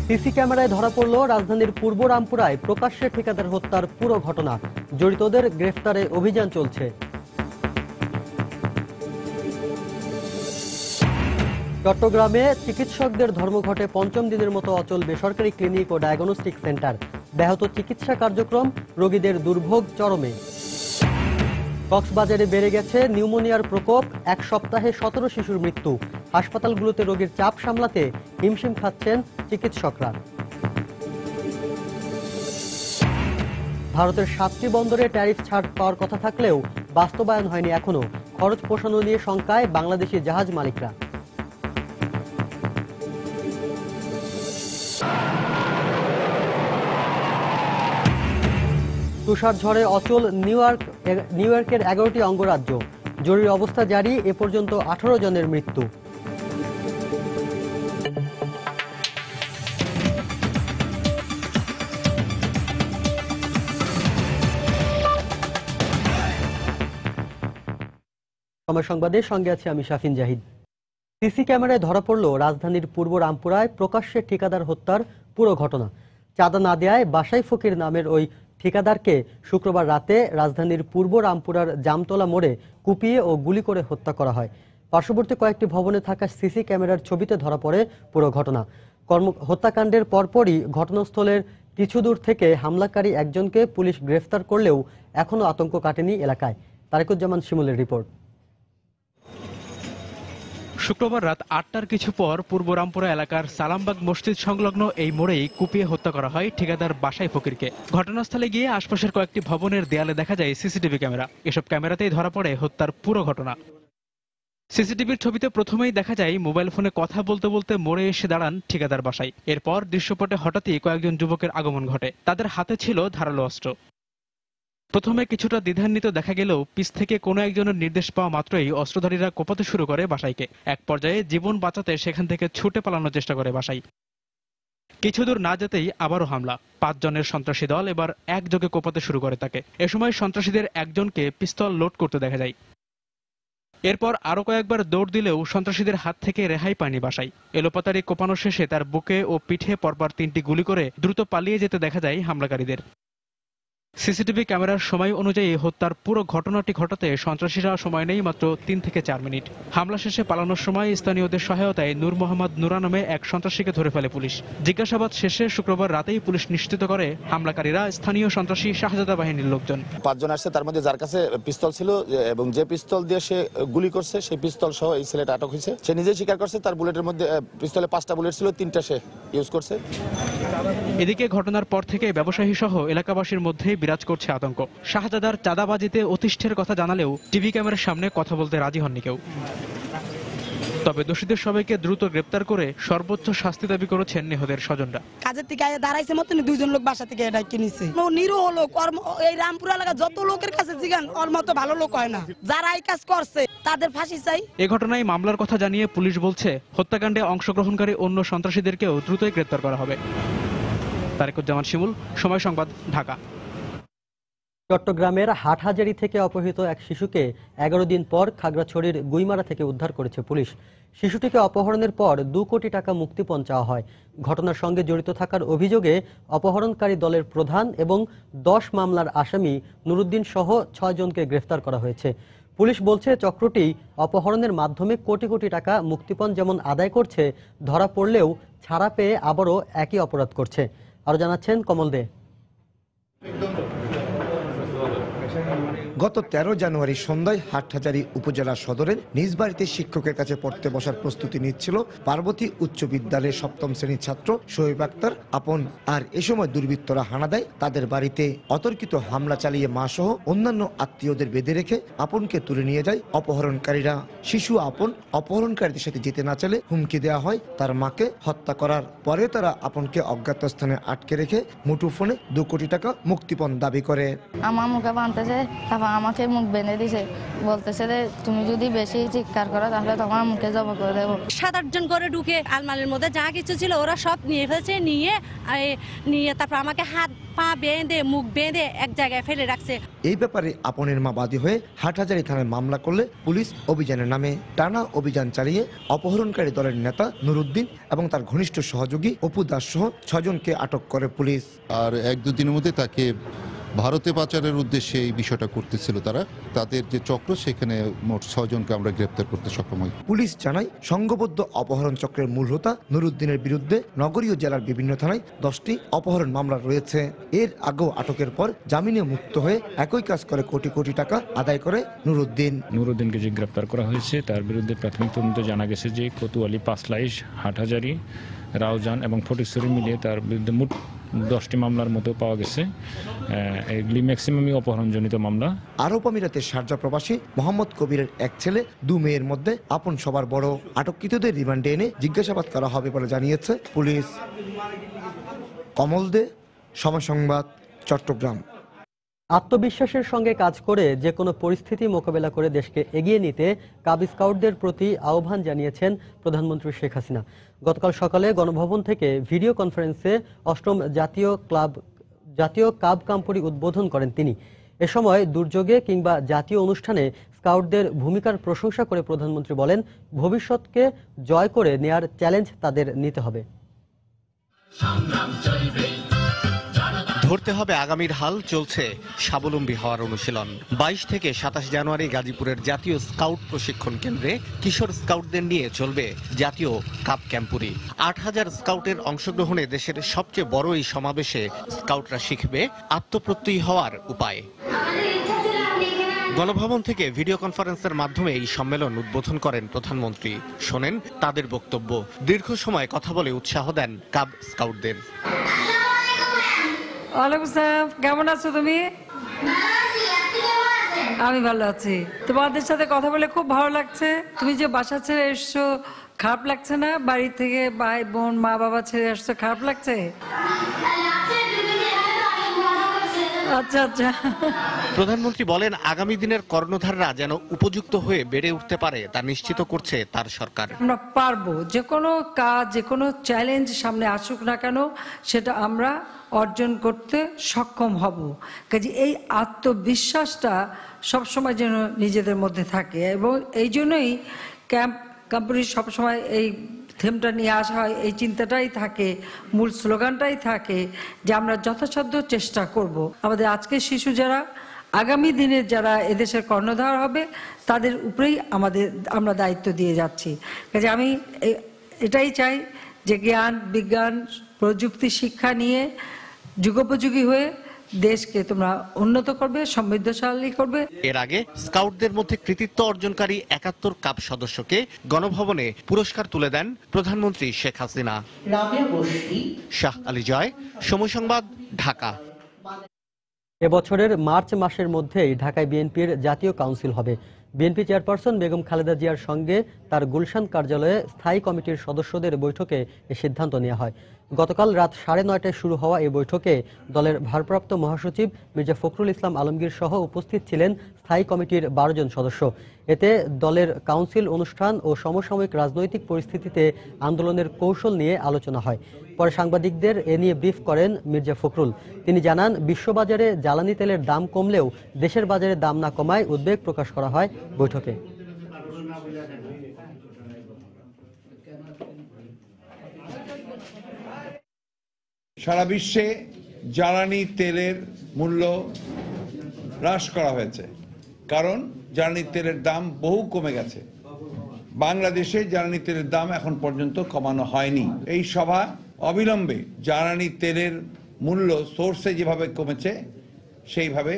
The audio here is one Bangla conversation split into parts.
সিসি ক্যামেরায় ধরা পড়ল রাজধানীর পূর্ব রামপুরায় প্রকাশ্যে ঠিকাদার হত্যার পুরো ঘটনা। জড়িতদের গ্রেফতারে অভিযান চলছে। চট্টগ্রামে চিকিৎসকদের ধর্মঘটে পঞ্চম দিনের মতো অচল বেসরকারি ক্লিনিক ও ডায়াগনস্টিক সেন্টার। ব্যাহত চিকিৎসা কার্যক্রম, রোগীদের দুর্ভোগ চরমে। কক্সবাজারে বেড়ে গেছে নিউমোনিয়ার প্রকোপ, এক সপ্তাহে 17 শিশুর মৃত্যু। হাসপাতালগুলোতে রোগীর চাপ সামলাতে হিমশিম খাচ্ছেন চিকিৎসকরা। ভারতের 7টি বন্দরে ট্যারিফ ছাড় পাওয়ার কথা থাকলেও বাস্তবায়ন হয়নি এখনো। খরচ পোষানো নিয়ে শঙ্কায় বাংলাদেশি জাহাজ মালিকরা। তুষার ঝড়ে অচল নিউইয়র্কের 11টি অঙ্গরাজ্য। জরুরি অবস্থা জারি, এ পর্যন্ত 18 জনের মৃত্যু। সময় সংবাদের সঙ্গে আছি আমি শাফিন জাহিদ। সিসি ক্যামেরায় ধরা পড়ল রাজধানীর পূর্ব রামপুরায় প্রকাশ্যে ঠিকাদার হত্যার পুরো ঘটনা। চাঁদা না দেয়ায় বাসাই ফকির নামের ওই ঠিকাদারকে শুক্রবার রাতে রাজধানীর পূর্ব রামপুরার জামতলা মোড়ে কুপিয়ে ও গুলি করে হত্যা করা হয়। পার্শ্ববর্তী কয়েকটি ভবনে থাকা সিসি ক্যামেরার ছবিতে ধরা পড়ে পুরো ঘটনা। হত্যাকাণ্ডের পরপরই ঘটনাস্থলের কিছু দূর থেকে হামলাকারী একজনকে পুলিশ গ্রেফতার করলেও এখনও আতঙ্ক কাটেনি এলাকায়। তারেকুজ্জামান শিমুলের রিপোর্ট। শুক্রবার রাত 8টার কিছু পর পূর্ব রামপুরা এলাকার সালামবাগ মসজিদ সংলগ্ন এই মোড়েই কুপিয়ে হত্যা করা হয় ঠিকাদার বাসাই ফকিরকে। ঘটনাস্থলে গিয়ে আশপাশের কয়েকটি ভবনের দেয়ালে দেখা যায় সিসিটিভি ক্যামেরা। এসব ক্যামেরাতেই ধরা পড়ে হত্যার পুরো ঘটনা। সিসিটিভির ছবিতে প্রথমেই দেখা যায় মোবাইল ফোনে কথা বলতে বলতে মোড়ে এসে দাঁড়ান ঠিকাদার বাসাই। এরপর দৃশ্যপটে হঠাৎই কয়েকজন যুবকের আগমন ঘটে। তাদের হাতে ছিল ধারালো অস্ত্র। প্রথমে কিছুটা দ্বিধান্বিত দেখা গেলেও পিছ থেকে কোনো একজনের নির্দেশ পাওয়া মাত্রই অস্ত্রধারীরা কোপাতে শুরু করে বাসাইকে। এক পর্যায়ে জীবন বাঁচাতে সেখান থেকে ছুটে পালানোর চেষ্টা করে বাসাই। কিছু দূর না যেতেই আবারও হামলা। 5 জনের সন্ত্রাসী দল এবার একযোগে কোপাতে শুরু করে তাকে। এ সময় সন্ত্রাসীদের একজনকে পিস্তল লোড করতে দেখা যায়। এরপর আরো কয়েকবার দৌড় দিলেও সন্ত্রাসীদের হাত থেকে রেহাই পায়নি বাসাই। এলোপাতাড়ি কোপানো শেষে তার বুকে ও পিঠে পরপর 3টি গুলি করে দ্রুত পালিয়ে যেতে দেখা যায় হামলাকারীদের। সিসিটিভি ক্যামেরার সময় অনুযায়ী হত্যার পুরো ঘটনাটি ঘটাতে সন্ত্রাসীরা সময় নেই মাত্র 3 থেকে 4 মিনিট। হামলা শেষে পালানোর সময় স্থানীয়দের সহায়তায় নূর মোহাম্মদ নুরা নামে এক সন্ত্রাসীকে ধরে ফেলে পুলিশ। জিজ্ঞাসাবাদ শেষে শুক্রবার রাতেই পুলিশ নিশ্চিত করে হামলাকারীরা স্থানীয় সন্ত্রাসী শাহজাদা বাহিনীর লোকজন। 5 জন আসছে, তার মধ্যে যার কাছে পিস্তল ছিল এবং যে পিস্তল দিয়ে সে গুলি করছে সেই পিস্তল সহ এই ছেলেটা আটক হয়েছে। সে নিজেই স্বীকার করছে তার বুলেটের মধ্যে পিস্তলে 5টা বুলেট ছিল, 3টা সে ইউজ করছে। এদিকে ঘটনার পর থেকে ব্যবসায়ী সহ এলাকাবাসীর মধ্যে বিরাজ করছে আতঙ্ক। শাহজাদার চাঁদাবাজিতে অতিষ্ঠের কথা জানালেও টিভি ক্যামেরার সামনে কথা বলতে রাজি হননি কেউ। তবে দোষীদের সবাইকে দ্রুত গ্রেপ্তার করে সর্বোচ্চ শাস্তি দাবি করেছেন নিহতের স্বজনরা। কাজের থেকে দাঁড়াইছে মতন 2 জন লোক বাসা থেকে এটা কিনেছে। নিরীহ লোক, এই রামপুরা এলাকা যত লোকের কাছে জিগান ওর মতো ভালো লোক হয় না। যারা এই কাজ করছে তাদের ফাঁসি চাই। এ ঘটনায় মামলার কথা জানিয়ে পুলিশ বলছে হত্যাকাণ্ডে অংশগ্রহণকারী অন্য সন্ত্রাসীদেরকেও দ্রুতই গ্রেপ্তার করা হবে। তারেকুজ্জামান শিমুল, সময় সংবাদ, ঢাকা। চট্টগ্রামের হাটহাজারী থেকে অপহৃত এক শিশুকে 11 দিন পর খাগড়াছড়ির গুইমারা থেকে উদ্ধার করেছে পুলিশ। শিশুটিকে অপহরণের পর 2 কোটি টাকা মুক্তিপণ চাওয়া হয়। ঘটনার সঙ্গে জড়িত থাকার অভিযোগে অপহরণকারী দলের প্রধান এবং 10 মামলার আসামি নুরুদ্দিন সহ 6 জনকে গ্রেফতার করা হয়েছে। পুলিশ বলছে চক্রটি অপহরণের মাধ্যমে কোটি কোটি টাকা মুক্তিপণ যেমন আদায় করছে, ধরা পড়লেও ছাড়া পেয়ে আবারও একই অপরাধ করছে। আরো জানাচ্ছেন কমল দে। গত 13 জানুয়ারি সন্ধ্যায় হাটহাজারী উপজেলা সদরের নিজ বাড়িতে শিক্ষকের কাছে পড়তে বসার প্রস্তুতি নিচ্ছিল পার্বতী উচ্চ বিদ্যালয়ের 7ম শ্রেণীর ছাত্র শোয়েব আক্তার আপন। আর এ সময় দুর্বৃত্তরা হানা দেয় তাদের বাড়িতে। অতর্কিত হামলা চালিয়ে মা সহ অন্যান্য আত্মীয়দের বেঁধে রেখে আপনকে তুলে নিয়ে যায় অপহরণকারীরা। শিশু আপন অপহরণকারীদের সাথে যেতে না চাইলে হুমকি দেওয়া হয় তার মাকে হত্যা করার। পরে তারা আপনকে অজ্ঞাত স্থানে আটকে রেখে মুঠোফোনে 2 কোটি টাকা মুক্তিপণ দাবি করে। আমার মুখে বানতেছে, তারপর আমাকে মুখ বেঁধে দিছে, বলতেছে যে তুমি যদি বেশি চিৎকার করো তাহলে তোমার মুখে জমা করে দেবো। 7-8 জন করে ঢুকে আলমারির মধ্যে যা কিছু ছিল ওরা সব নিয়ে ফেলছে, নিয়ে তারপর আমাকে হাত পা বেঁধে মুখ বেঁধে এক জায়গায় ফেলে রাখছে। এই ব্যাপারে আপনের মা বাদী হয়ে হাটহাজারী থানায় মামলা করলে পুলিশ অভিযানের নামে টানা অভিযান চালিয়ে অপহরণকারী দলের নেতা নুরুদ্দিন এবং তার ঘনিষ্ঠ সহযোগী অপু দাস সহ 6 জনকে আটক করে পুলিশ। আর 1-2 দিনের মধ্যে তাকে ভারতে পাচারের উদ্দেশ্যে এই বিষয়টা করতেছিল তারা, তাদের যে চক্র সেখানে মোট 6 জনকে আমরা গ্রেপ্তার করতে সক্ষম হই। পুলিশ জানায় সংঘবদ্ধ অপহরণ চক্রের মূল হোতা নুরুদ্দিনের বিরুদ্ধে নগরীয় জেলার বিভিন্ন থানায় 10টি অপহরণ মামলা রয়েছে। এর আগেও আটকের পর জামিনে মুক্ত হয়ে একই কাজ করে কোটি কোটি টাকা আদায় করে নুরুদ্দিনকে যে গ্রেপ্তার করা হয়েছে তার বিরুদ্ধে প্রাথমিক তদন্ত জানা গেছে যে কোতোয়ালি, পাঁচলাইশ, হাটহাজারী, রাউজান এবং ফটিকছড়ি মিলিয়ে তার বিরুদ্ধে মোট 10টি মামলার মতো পাওয়া গেছে। এগুলি ম্যাক্সিমামই অপহরণজনিত মামলা। আরব আমিরাতের শারজা প্রবাসী মোহাম্মদ কবিরের এক ছেলে, 2 মেয়ের মধ্যে আপন সবার বড়। আটককৃতদের রিমান্ডে এনে জিজ্ঞাসাবাদ করা হবে বলে জানিয়েছে পুলিশ। কমল দে, সময় সংবাদ, চট্টগ্রাম। আত্মবিশ্বাসের সঙ্গে কাজ করে যে কোনো পরিস্থিতি মোকাবেলা করে দেশকে এগিয়ে নিতে কাব স্কাউটদের প্রতি আহ্বান জানিয়েছেন প্রধানমন্ত্রী শেখ হাসিনা। গতকাল সকালে গণভবন থেকে ভিডিও কনফারেন্সে 8ম জাতীয় কাব ক্যাম্পটি উদ্বোধন করেন তিনি। এ সময় দুর্যোগে কিংবা জাতীয় অনুষ্ঠানে স্কাউটদের ভূমিকার প্রশংসা করে প্রধানমন্ত্রী বলেন, ভবিষ্যৎকে জয় করে নেয়ার চ্যালেঞ্জ তাদের নিতে হবে। ধরতে হবে আগামীর হাল, চলছে স্বাবলম্বী হওয়ার অনুশীলন। 22 থেকে 27 জানুয়ারি গাজীপুরের জাতীয় স্কাউট প্রশিক্ষণ কেন্দ্রে কিশোর স্কাউটদের নিয়ে চলবে জাতীয় কাব ক্যাম্পুরি। 8000 স্কাউটের অংশগ্রহণে দেশের সবচেয়ে বড় এই সমাবেশে স্কাউটরা শিখবে আত্মপ্রত্যয়ী হওয়ার উপায়। গণভবন থেকে ভিডিও কনফারেন্সের মাধ্যমে এই সম্মেলন উদ্বোধন করেন প্রধানমন্ত্রী। শোনেন তাদের বক্তব্য। দীর্ঘ সময় কথা বলে উৎসাহ দেন কাব স্কাউটদের। ওয়ালাইকুম আসসালাম, কেমন আছো তুমি? আমি ভালো আছি। তোমাদের সাথে কথা বলে খুব ভালো লাগছে। তুমি যে বাসা ছেড়ে এসছো, খারাপ লাগছে না? বাড়ি থেকে ভাই বোন মা বাবা ছেড়ে আসছো, খারাপ লাগছে? আচ্ছা আচ্ছা। প্রধানমন্ত্রী বলেন, আগামী দিনের কর্ণধাররা যেন উপযুক্ত হয়ে বেড়ে উঠতে পারে তা নিশ্চিত করছে তার সরকার। আমরা পারবো, যে কোনো কাজ, যে কোনো চ্যালেঞ্জ সামনে আসুক না কেন সেটা আমরা অর্জন করতে সক্ষম হব। কাজে এই আত্মবিশ্বাসটা সবসময় যেন নিজেদের মধ্যে থাকে, এবং এই জন্যই ক্যাম্পের সবসময় এই থিমটা নিয়ে আসা হয়। এই চিন্তাটাই থাকে, মূল স্লোগানটাই থাকে যে আমরা যথাসাধ্য চেষ্টা করব আমাদের আজকের শিশু যারা আগামী দিনের যারা এদেশের কর্ণধার হবে তাদের উপরেই আমরা দায়িত্ব দিয়ে যাচ্ছি। কাজে আমি এটাই চাই যে জ্ঞান, বিজ্ঞান, প্রযুক্তি, শিক্ষা নিয়ে যুগোপযোগী হয়ে দেশকে তোমরা উন্নত করবে, সমৃদ্ধশালী করবে। এর আগে স্কাউটদের মধ্যে কৃতিত্ব অর্জনকারী 71 কাব সদস্যকে গণভবনে পুরস্কার তুলে দেন প্রধানমন্ত্রী শেখ হাসিনা। শাহ আলী জয়, সময় সংবাদ, ঢাকা। এবছরের মার্চ মাসের মধ্যেই ঢাকায় বিএনপির জাতীয় কাউন্সিল হবে। বিএনপি চেয়ারপারসন বেগম খালেদা জিয়ার সঙ্গে তার গুলশান কার্যালয়ে স্থায়ী কমিটির সদস্যদের বৈঠকে এ সিদ্ধান্ত নেওয়া হয়। গতকাল রাত 9:30টায় শুরু হওয়া এই বৈঠকে দলের ভারপ্রাপ্ত মহাসচিব মির্জা ফখরুল ইসলাম আলমগীর সহ উপস্থিত ছিলেন স্থায়ী কমিটির 12 জন সদস্য। এতে দলের কাউন্সিল অনুষ্ঠান ও সমসাময়িক রাজনৈতিক পরিস্থিতিতে আন্দোলনের কৌশল নিয়ে আলোচনা হয়। পরে সাংবাদিকদের এ নিয়ে ব্রিফ করেন মির্জা ফখরুল। তিনি জানান, বিশ্ববাজারে জ্বালানি তেলের দাম কমলেও দেশের বাজারে দাম না কমায় উদ্বেগ প্রকাশ করা হয় বৈঠকে। সারা বিশ্বে জ্বালানি তেলের মূল্য হ্রাস করা হয়েছে, কারণ জ্বালানি তেলের দাম বহু কমে গেছে। বাংলাদেশে জ্বালানি তেলের দাম এখন পর্যন্ত কমানো হয়নি। এই সভা অবিলম্বে জ্বালানি তেলের মূল্য সোর্সে যেভাবে কমেছে সেইভাবে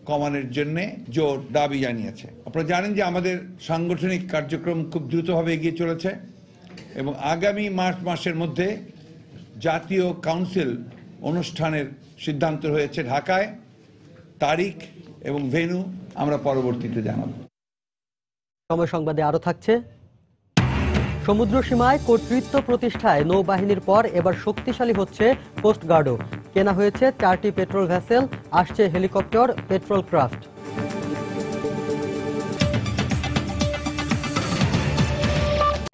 কমানোর জন্য জোর দাবি জানিয়েছে। আপনারা জানেন যে আমাদের সাংগঠনিক কার্যক্রম খুব দ্রুতভাবে এগিয়ে চলেছে এবং আগামী মার্চ মাসের মধ্যে জাতীয় কাউন্সিল অনুষ্ঠানের সিদ্ধান্ত হয়েছে ঢাকায়। তারিখ এবং ভেন্যু আমরা পরবর্তীতে জানাব। সময় সংবাদে আরো থাকছে, সমুদ্র সীমায় কর্তৃত্ব প্রতিষ্ঠায় নৌবাহিনীর পর এবার শক্তিশালী হচ্ছে কোস্টগার্ডও। কেনা হয়েছে 4টি পেট্রোল ভেসেল, আসছে helicopter, petrol craft.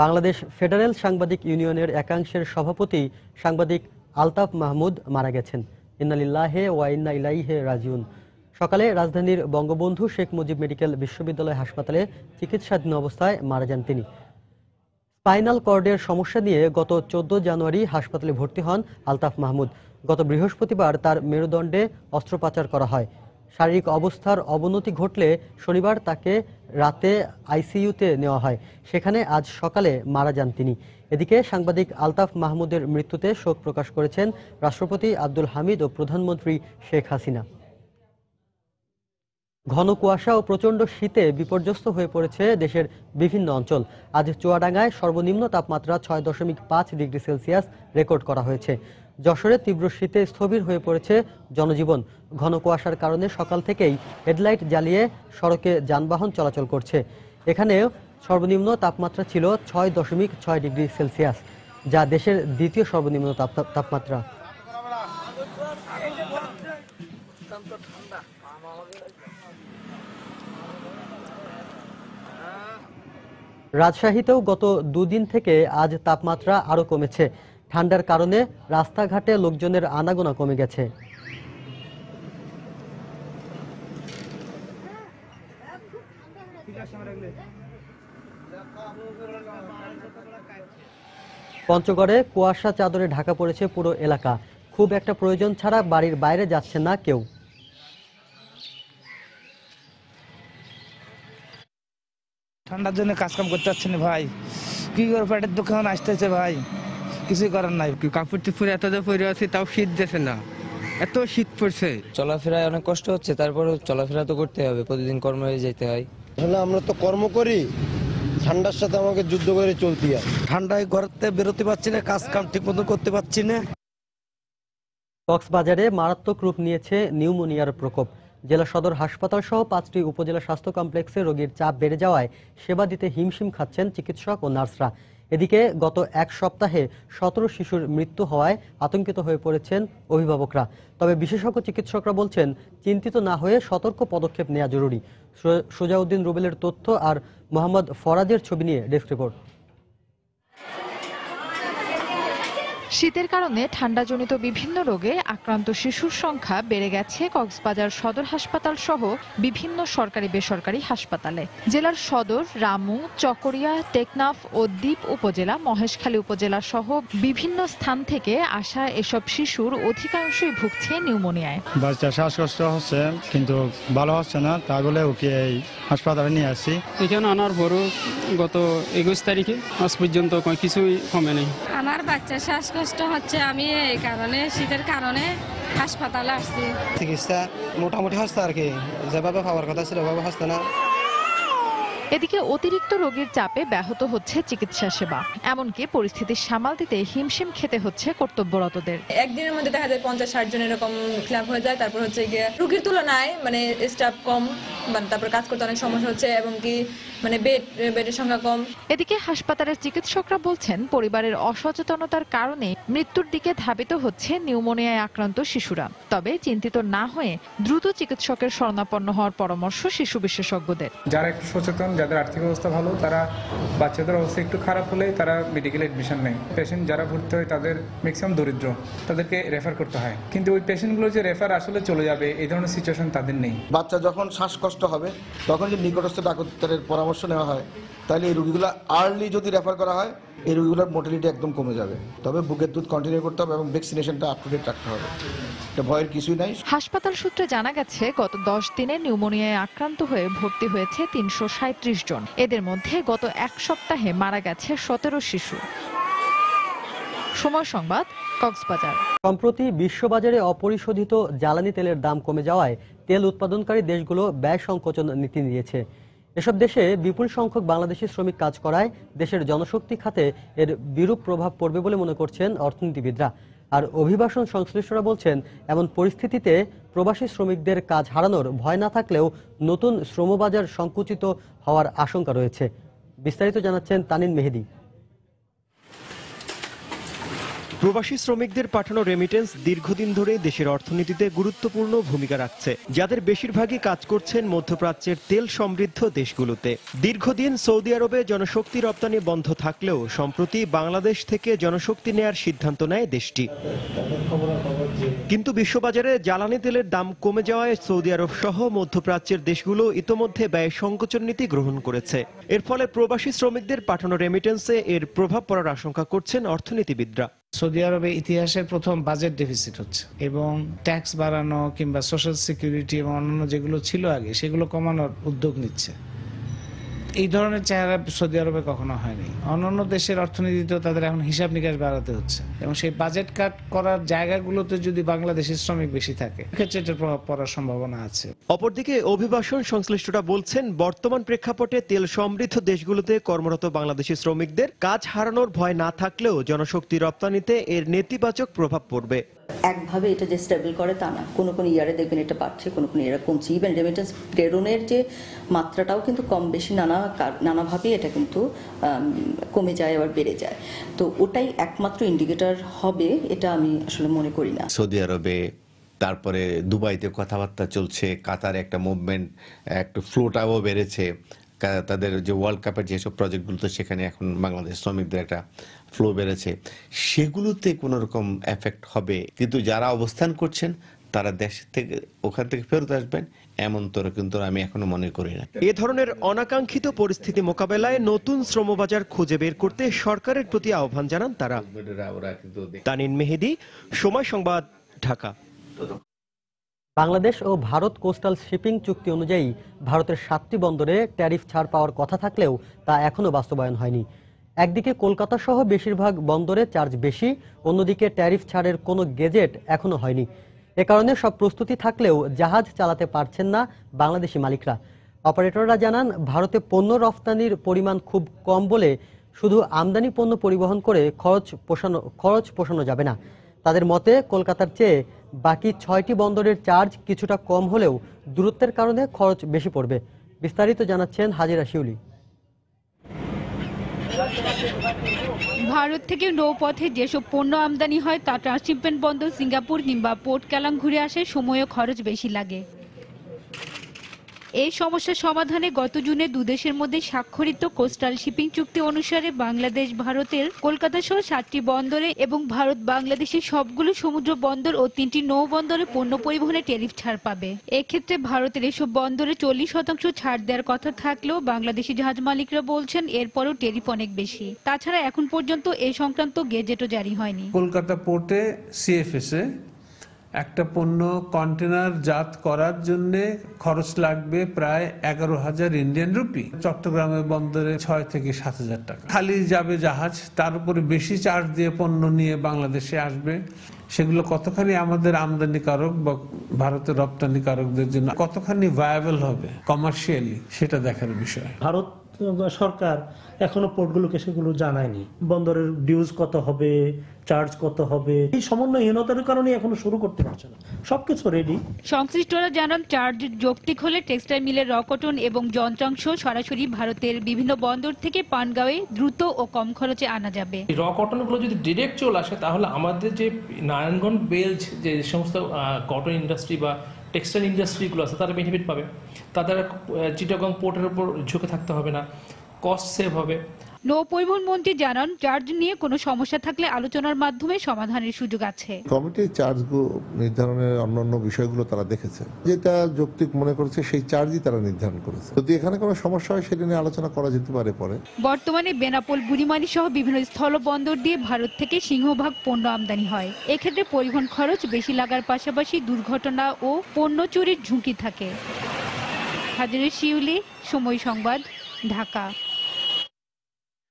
Bangladesh federal সাংবাদিক ইউনিয়নের একাংশের সভাপতি সাংবাদিক আলতাফ মাহমুদ মারা গেছেন। ইন্না লিল্লাহি ওয়া ইন্না ইলাইহি রাজিউন। সকালে রাজধানীর বঙ্গবন্ধু শেখ মুজিব মেডিকেল বিশ্ববিদ্যালয় হাসপাতালে চিকিৎসাধীন অবস্থায় মারা যান তিনি। স্পাইনাল কর্ডের সমস্যা নিয়ে গত 14 জানুয়ারি হাসপাতালে ভর্তি হন আলতাফ মাহমুদ। গত বৃহস্পতিবার তার মেরুদণ্ডে অস্ত্রোপচার করা হয়। শারীরিক অবস্থার অবনতি ঘটলে শনিবার তাকে রাতে আইসিইউতে নেওয়া হয়। সেখানে আজ সকালে মারা যান তিনি। এদিকে সাংবাদিক আলতাফ মাহমুদের মৃত্যুতে শোক প্রকাশ করেছেন রাষ্ট্রপতি আব্দুল হামিদ ও প্রধানমন্ত্রী শেখ হাসিনা। ঘন কুয়াশা ও প্রচণ্ড শীতে বিপর্যস্ত হয়ে পড়েছে দেশের বিভিন্ন অঞ্চল। আজ চুয়াডাঙ্গায় সর্বনিম্ন তাপমাত্রা 6.5 ডিগ্রি সেলসিয়াস রেকর্ড করা হয়েছে। যশোরে তীব্র শীতে স্থবির হয়ে পড়েছে জনজীবন। ঘন কুয়াশার কারণে সকাল থেকেই হেডলাইট জ্বালিয়ে সড়কে যানবাহন চলাচল করছে। এখানেও সর্বনিম্ন তাপমাত্রা ছিল 6.6 ডিগ্রি সেলসিয়াস, যা দেশের দ্বিতীয় সর্বনিম্ন তাপমাত্রা। রাজশাহীতেও গত দুদিন থেকে আজ তাপমাত্রা আরো কমেছে। ঠান্ডার কারণে রাস্তাঘাটে লোকজনের আনাগোনা কমে গেছে। পঞ্চগড়ে কুয়াশা চাদরে ঢাকা পড়েছে পুরো এলাকা। খুব একটা প্রয়োজন ছাড়া বাড়ির বাইরে যাচ্ছে না কেউ। ঠান্ডার জন্য কাজকাম করতে পারছি না ভাই, কি করে পেটের দোকান আসতেছে ভাই, কিছুই করার নাই। কাপড় চুপড়ে এত পরে আছে, তাও শীত যাচ্ছে না, এত শীত পড়ছে। চলাফেরায় অনেক কষ্ট হচ্ছে, তারপরে চলাফেরা তো করতে হবে, প্রতিদিন কর্মে যেতে হয়। আসলে আমরা তো কর্ম করি, ঠান্ডার সাথে আমাকে যুদ্ধ করে চলতে হয়। ঠান্ডায় ঘরতে বেরোতে পারছি না, কাজ কাম ঠিক মতো করতে পারছি না। কক্সবাজারে মারাত্মক রূপ নিয়েছে নিউমোনিয়ার প্রকোপ। জেলা সদর হাসপাতাল সহ 5টি উপজেলা স্বাস্থ্য কমপ্লেক্সে রোগীর চাপ বেড়ে যাওয়ায় সেবা দিতে হিমশিম খাচ্ছেন চিকিৎসক ও নার্সরা। এদিকে গত এক সপ্তাহে 17 শিশুর মৃত্যু হওয়ায় আতঙ্কিত হয়ে পড়েছেন অভিভাবকরা। তবে বিশেষজ্ঞ চিকিৎসকরা বলছেন, চিন্তিত না হয়ে সতর্ক পদক্ষেপ নেওয়া জরুরি। সুজাউদ্দিন রুবেলের তথ্য আর মোহাম্মদ ফরাজের ছবি নিয়ে ডেস্ক রিপোর্ট। শীতের কারণে ঠান্ডাজনিত বিভিন্ন রোগে আক্রান্ত শিশুর সংখ্যা বেড়ে গেছে কক্সবাজার সদর হাসপাতাল সহ বিভিন্ন সরকারি বেসরকারি হাসপাতালে। জেলার সদর, রামু, চকরিয়া, টেকনাফ ও দ্বীপ উপজেলা, মহেশখালী উপজেলা সহ বিভিন্ন স্থান থেকে আসা এসব শিশুর অধিকাংশই ভুগছে নিউমোনিয়ায়। বাচ্চা শ্বাসকষ্ট হচ্ছে কিন্তু ভালো হচ্ছে না, তাহলে ওকে এই হাসপাতালে নিয়ে আসছি। এখানে আনার পরও গত 21 তারিখে আজ পর্যন্ত কিছুই কমে নেই। আমার বাচ্চা শ্বাসকষ্ট হচ্ছে, আমি এই কারণে শীতের কারণে হাসপাতালে আসছি। চিকিৎসা মোটামুটি হচ্ছে আর কি, যেভাবে পাওয়ার কথা ছিল ওভাবে হচ্ছে না। এদিকে অতিরিক্ত রোগীর চাপে ব্যাহত হচ্ছে চিকিৎসা সেবা। এমনকি পরিস্থিতি সামাল দিতে হিমশিম খেতে হচ্ছে কর্তব্যরতদের। একদিনের মধ্যে দেখা যায় 50-60 জন এরকম ক্লাব হয়ে যায়। তারপর হচ্ছে গিয়ে রোগীর তুলনায় মানে স্টাফ কম, তারপর কাজ করতে অনেক সমস্যা হচ্ছে এবং কি মানে বেডের সংখ্যা কম। এদিকে হাসপাতালের চিকিৎসকরা বলছেন, পরিবারের অসচেতনতার কারণে মৃত্যুর দিকে ধাবিত হচ্ছে নিউমোনিয়ায় আক্রান্ত শিশুরা। তবে চিন্তিত না হয়ে দ্রুত চিকিৎসকের শরণাপন্ন হওয়ার পরামর্শ শিশু বিশেষজ্ঞদের। যারা একটু সচেতন, যাদের আর্থিক অবস্থা ভালো, তারা বাচ্চাদের অবস্থা একটু খারাপ হলে তারা মেডিকেল এডমিশন নেয়। পেশেন্ট যারা ভর্তি হয় তাদের ম্যাক্সিমাম দরিদ্র, তাদেরকে রেফার করতে হয়। কিন্তু ওই পেশেন্টগুলো যে রেফার আসলে চলে যাবে এই ধরনের সিচুয়েশন তাদের নেই। বাচ্চা যখন শ্বাসকষ্ট হবে তখন যদি নিকটস্থ ডাক্তারের পরামর্শ নেওয়া হয়, তাহলে এই রোগীগুলো আর্লি যদি রেফার করা হয়, এই রোগীগুলোর মোর্টালিটি একদম কমে যাবে। তবে বুকের দুধ কন্টিনিউ করতে হবে এবং ভ্যাকসিনেশনটা আপ টু ডেট রাখতে হবে, এটা ভয়ের কিছুই নাই। হাসপাতাল সূত্রে জানা গেছে, গত 10 দিনে নিউমোনিয়ায় আক্রান্ত হয়ে ভর্তি হয়েছে 337 জন। এদের মধ্যে গত এক সপ্তাহে মারা গেছে 17 শিশু। সময় সংবাদ, কক্সবাজার। সম্প্রতি বিশ্ববাজারে অপরিশোধিত জ্বালানি তেলের দাম কমে যাওয়ায় তেল উৎপাদনকারী দেশগুলো ব্যয় সংকোচন নীতি নিয়েছে। এসব দেশে বিপুল সংখ্যক বাংলাদেশি শ্রমিক কাজ করায় দেশের জনশক্তি খাতে এর বিরূপ প্রভাব পড়বে বলে মনে করছেন অর্থনীতিবিদরা। আর অভিবাসন সংশ্লিষ্টরা বলছেন, এমন পরিস্থিতিতে প্রবাসী শ্রমিকদের কাজ হারানোর ভয় না থাকলেও নতুন শ্রমবাজার সংকুচিত হওয়ার আশঙ্কা রয়েছে। বিস্তারিত জানাচ্ছেন তানিন মেহেদি। প্রবাসী শ্রমিকদের পাঠানো রেমিটেন্স দীর্ঘদিন ধরে দেশের অর্থনীতিতে গুরুত্বপূর্ণ ভূমিকা রাখছে, যাদের বেশিরভাগই কাজ করছেন মধ্যপ্রাচ্যের তেল সমৃদ্ধ দেশগুলোতে। দীর্ঘদিন সৌদি আরবে জনশক্তি রপ্তানি বন্ধ থাকলেও সম্প্রতি বাংলাদেশ থেকে জনশক্তি নেয়ার সিদ্ধান্ত নেয় দেশটি। কিন্তু বিশ্ববাজারে জ্বালানি তেলের দাম কমে যাওয়ায় সৌদি আরব সহ মধ্যপ্রাচ্যের দেশগুলো ইতোমধ্যে ব্যয় সংকোচন নীতি গ্রহণ করেছে। এর ফলে প্রবাসী শ্রমিকদের পাঠানো রেমিটেন্সে এর প্রভাব পড়ার আশঙ্কা করছেন অর্থনীতিবিদরা। সৌদি আরবে ইতিহাসের প্রথম বাজেট ডেফিসিট হচ্ছে এবং ট্যাক্স বাড়ানো কিংবা সোশ্যাল সিকিউরিটি এবং অন্যান্য যেগুলো ছিল আগে সেগুলো কমানোর উদ্যোগ নিচ্ছে। এই ধরনের চেহারা সৌদি আরবে কখনো হয়নি। অন্যান্য দেশের অর্থনীতিতেও তাদের এখন হিসাব নিকাশ বাড়াতে হচ্ছে এবং সেই বাজেট কাট করার জায়গাগুলোতে যদি বাংলাদেশের শ্রমিক বেশি থাকে সেক্ষেত্রে এটার প্রভাব পড়ার সম্ভাবনা আছে। অপরদিকে অভিবাসন সংশ্লিষ্টরা বলছেন, বর্তমান প্রেক্ষাপটে তেল সমৃদ্ধ দেশগুলোতে কর্মরত বাংলাদেশি শ্রমিকদের কাজ হারানোর ভয় না থাকলেও জনশক্তি রপ্তানিতে এর নেতিবাচক প্রভাব পড়বে। একভাবে এটা যে স্টেবল করে তা না, কোনো কোনো ইয়ারে দেখবেন এটা বাড়ছে, কোনো কোনো ইয়ারে কমছে। ইভেন রেমিটেন্স প্রেরণের যে মাত্রাটাও কিন্তু কম বেশি নানাভাবে এটা কিন্তু কমে যায় আবার বেড়ে যায়। তো ওটাই একমাত্র ইন্ডিকেটর হবে এটা আমি আসলে মনে করি না। সৌদি আরবে, তারপরে দুবাইতে কথাবার্তা চলছে, কাতারে একটা মুভমেন্ট, একটু ফ্লোটাও বেড়েছে। তাদের যে ওয়ার্ল্ড কাপের যেসব প্রজেক্টগুলোতে সেখানে এখন বাংলাদেশ শ্রমিকদের একটা ফ্লো বেড়েছে, সেগুলোতে কোনো রকম এফেক্ট হবে। কিন্তু যারা অবস্থান করছেন তারা দেশ থেকে ওখান থেকে ফেরত আসবেন এমন তো কিন্তু আমি এখনো মনে করি না। এ ধরনের অনাকাঙ্ক্ষিত পরিস্থিতি মোকাবেলায় নতুন শ্রমবাজার খুঁজে বের করতে সরকারের প্রতি আহ্বান জানান তারা। তানিন মেহেদি, সময় সংবাদ, ঢাকা। বাংলাদেশ ও ভারত কোস্টাল শিপিং চুক্তি অনুযায়ী ভারতের 7টি বন্দরে ট্যারিফ ছাড় পাওয়ার কথা থাকলেও তা এখনও বাস্তবায়ন হয়নি। একদিকে কলকাতা সহ বেশিরভাগ বন্দরে চার্জ বেশি, অন্যদিকে ট্যারিফ ছাড়ের কোনো গেজেট এখনও হয়নি। এ কারণে সব প্রস্তুতি থাকলেও জাহাজ চালাতে পারছেন না বাংলাদেশি মালিকরা। অপারেটররা জানান, ভারতে পণ্য রফতানির পরিমাণ খুব কম বলে শুধু আমদানি পণ্য পরিবহন করে খরচ পোষানো যাবে না। তাদের মতে কলকাতার চেয়ে বাকি 6টি বন্দরের চার্জ কিছুটা কম হলেও দূরত্বের কারণে খরচ বেশি পড়বে। বিস্তারিত জানাচ্ছেন হাজিরা শিউলি। ভারত থেকে নৌপথে যেসব পণ্য আমদানি হয় তা ট্রান্সশিপমেন্ট বন্দর সিঙ্গাপুর কিংবা পোর্ট কেলাং ঘুরে আসে সময় ও খরচ বেশি লাগে। এই সমস্যার সমাধানে গত জুনে দুদেশের মধ্যে স্বাক্ষরিত কোস্টাল শিপিং চুক্তি অনুসারে বাংলাদেশ ভারতের কলকাতা সহ 7টি বন্দরে এবং ভারত বাংলাদেশের সবগুলো সমুদ্র বন্দর ও 3টি নৌ বন্দরে পণ্য পরিবহনে ট্যারিফ ছাড় পাবে। এক্ষেত্রে ভারতের এসব বন্দরে 40% ছাড় দেওয়ার কথা থাকলেও বাংলাদেশি জাহাজ মালিকরা বলছেন এরপরও ট্যারিফ অনেক বেশি। তাছাড়া এখন পর্যন্ত এই সংক্রান্ত গেজেটও জারি হয়নি। কলকাতা পোর্টে সিএফএসে একটা পণ্য কন্টেনার জাত করার জন্য খরচ লাগবে প্রায় 11,000 ইন্ডিয়ান রুপি। চট্টগ্রামের বন্দরে 6 থেকে 7,000 টাকা। খালি যাবে জাহাজ, তার উপরে বেশি চার্জ দিয়ে পণ্য নিয়ে বাংলাদেশে আসবে। সেগুলো কতখানি আমাদের আমদানিকারক বা ভারতের রপ্তানিকারকদের জন্য কতখানি ভায়াবল হবে কমার্শিয়ালি, সেটা দেখার বিষয়। ভারত সরকার এখনো পোর্টগুলোকে সেগুলো জানায়নি। বন্দরের ডিউজ কত হবে, চার্জ কত হবে, এই সমন্বয়হীনতার কারণে এখনো শুরু করতে পারছে না। সবকিছু রেডি। সংশ্লিষ্টরা জানান, চার্জ যৌক্তিক হলে টেক্সটাইল মিলের র কটন এবং যন্ত্রাংশ সরাসরি ভারতের বিভিন্ন বন্দর থেকে পানগাঁওয়ে দ্রুত ও কম খরচে আনা যাবে। র কটনগুলো যদি ডিরেক্ট চলে আসে তাহলে আমাদের যে নারায়ণগঞ্জ বেল্ট যে সমস্ত কটন ইন্ডাস্ট্রি বা টেক্সটাইল ইন্ডাস্ট্রিগুলো আছে তারা বেনিফিট পাবে। তাদের চিটাগং পোর্টের উপর ঝুঁকে থাকতে হবে না, কস্ট সেভ হবে। নৌ পরিবহন মন্ত্রী জানান, চার্জ নিয়ে কোনো সমস্যা থাকলে আলোচনার মাধ্যমে সমাধানের সুযোগ আছে। কমিটি চার্জ নির্ধারণের অন্যান্য বিষয়গুলো তারা দেখেছে, যেটা যৌক্তিক মনে করেছে সেই চার্জই তারা নির্ধারণ করেছে। যদি এখানে কোনো সমস্যা হয় সেটা নিয়ে আলোচনা করা যেতে পারে পরে। বর্তমানে বেনাপোল, বুড়িমারি সহ বিভিন্ন স্থল বন্দর দিয়ে ভারত থেকে সিংহভাগ পণ্য আমদানি হয়। এক্ষেত্রে পরিবহন খরচ বেশি লাগার পাশাপাশি দুর্ঘটনা ও পণ্য চুরির ঝুঁকি থাকে। হাজিরা শিউলি, সময় সংবাদ, ঢাকা।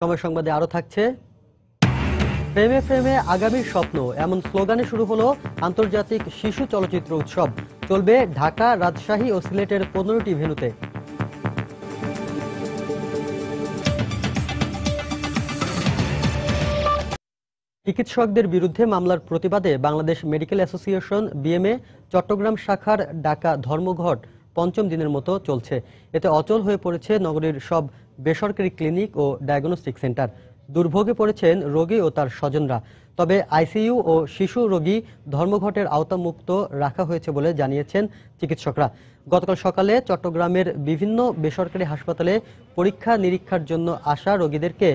সময় সংবাদে আরো থাকছে, প্রেমে প্রেমে আগামীর স্বপ্ন, এমন স্লোগানে শুরু হলো আন্তর্জাতিক শিশু চলচ্চিত্র উৎসব। চলবে ঢাকা, রাজশাহী ও সিলেটের 15টি ভেন্যুতে। চিকিৎসকদের বিরুদ্ধে মামলার প্রতিবাদে Bangladesh medical association BMA Chittagong শাখার ঢাকা ধর্মঘট 5ম দিনের মতো চলছে। এতে অচল হয়ে পড়েছে নগরীর সব বেসরকারি ক্লিনিক ও ডায়াগনস্টিক সেন্টার। দুর্ভোগে পড়েছেন রোগী ও তার স্বজনরা। তবে আইসিইউ ও শিশু রোগী ধর্মঘটের আওতামুক্ত রাখা হয়েছে বলে জানিয়েছেন চিকিৎসকরা। গতকাল সকালে চট্টগ্রামের বিভিন্ন বেসরকারি হাসপাতালে পরীক্ষা নিরীক্ষার জন্য আসা রোগীদেরকে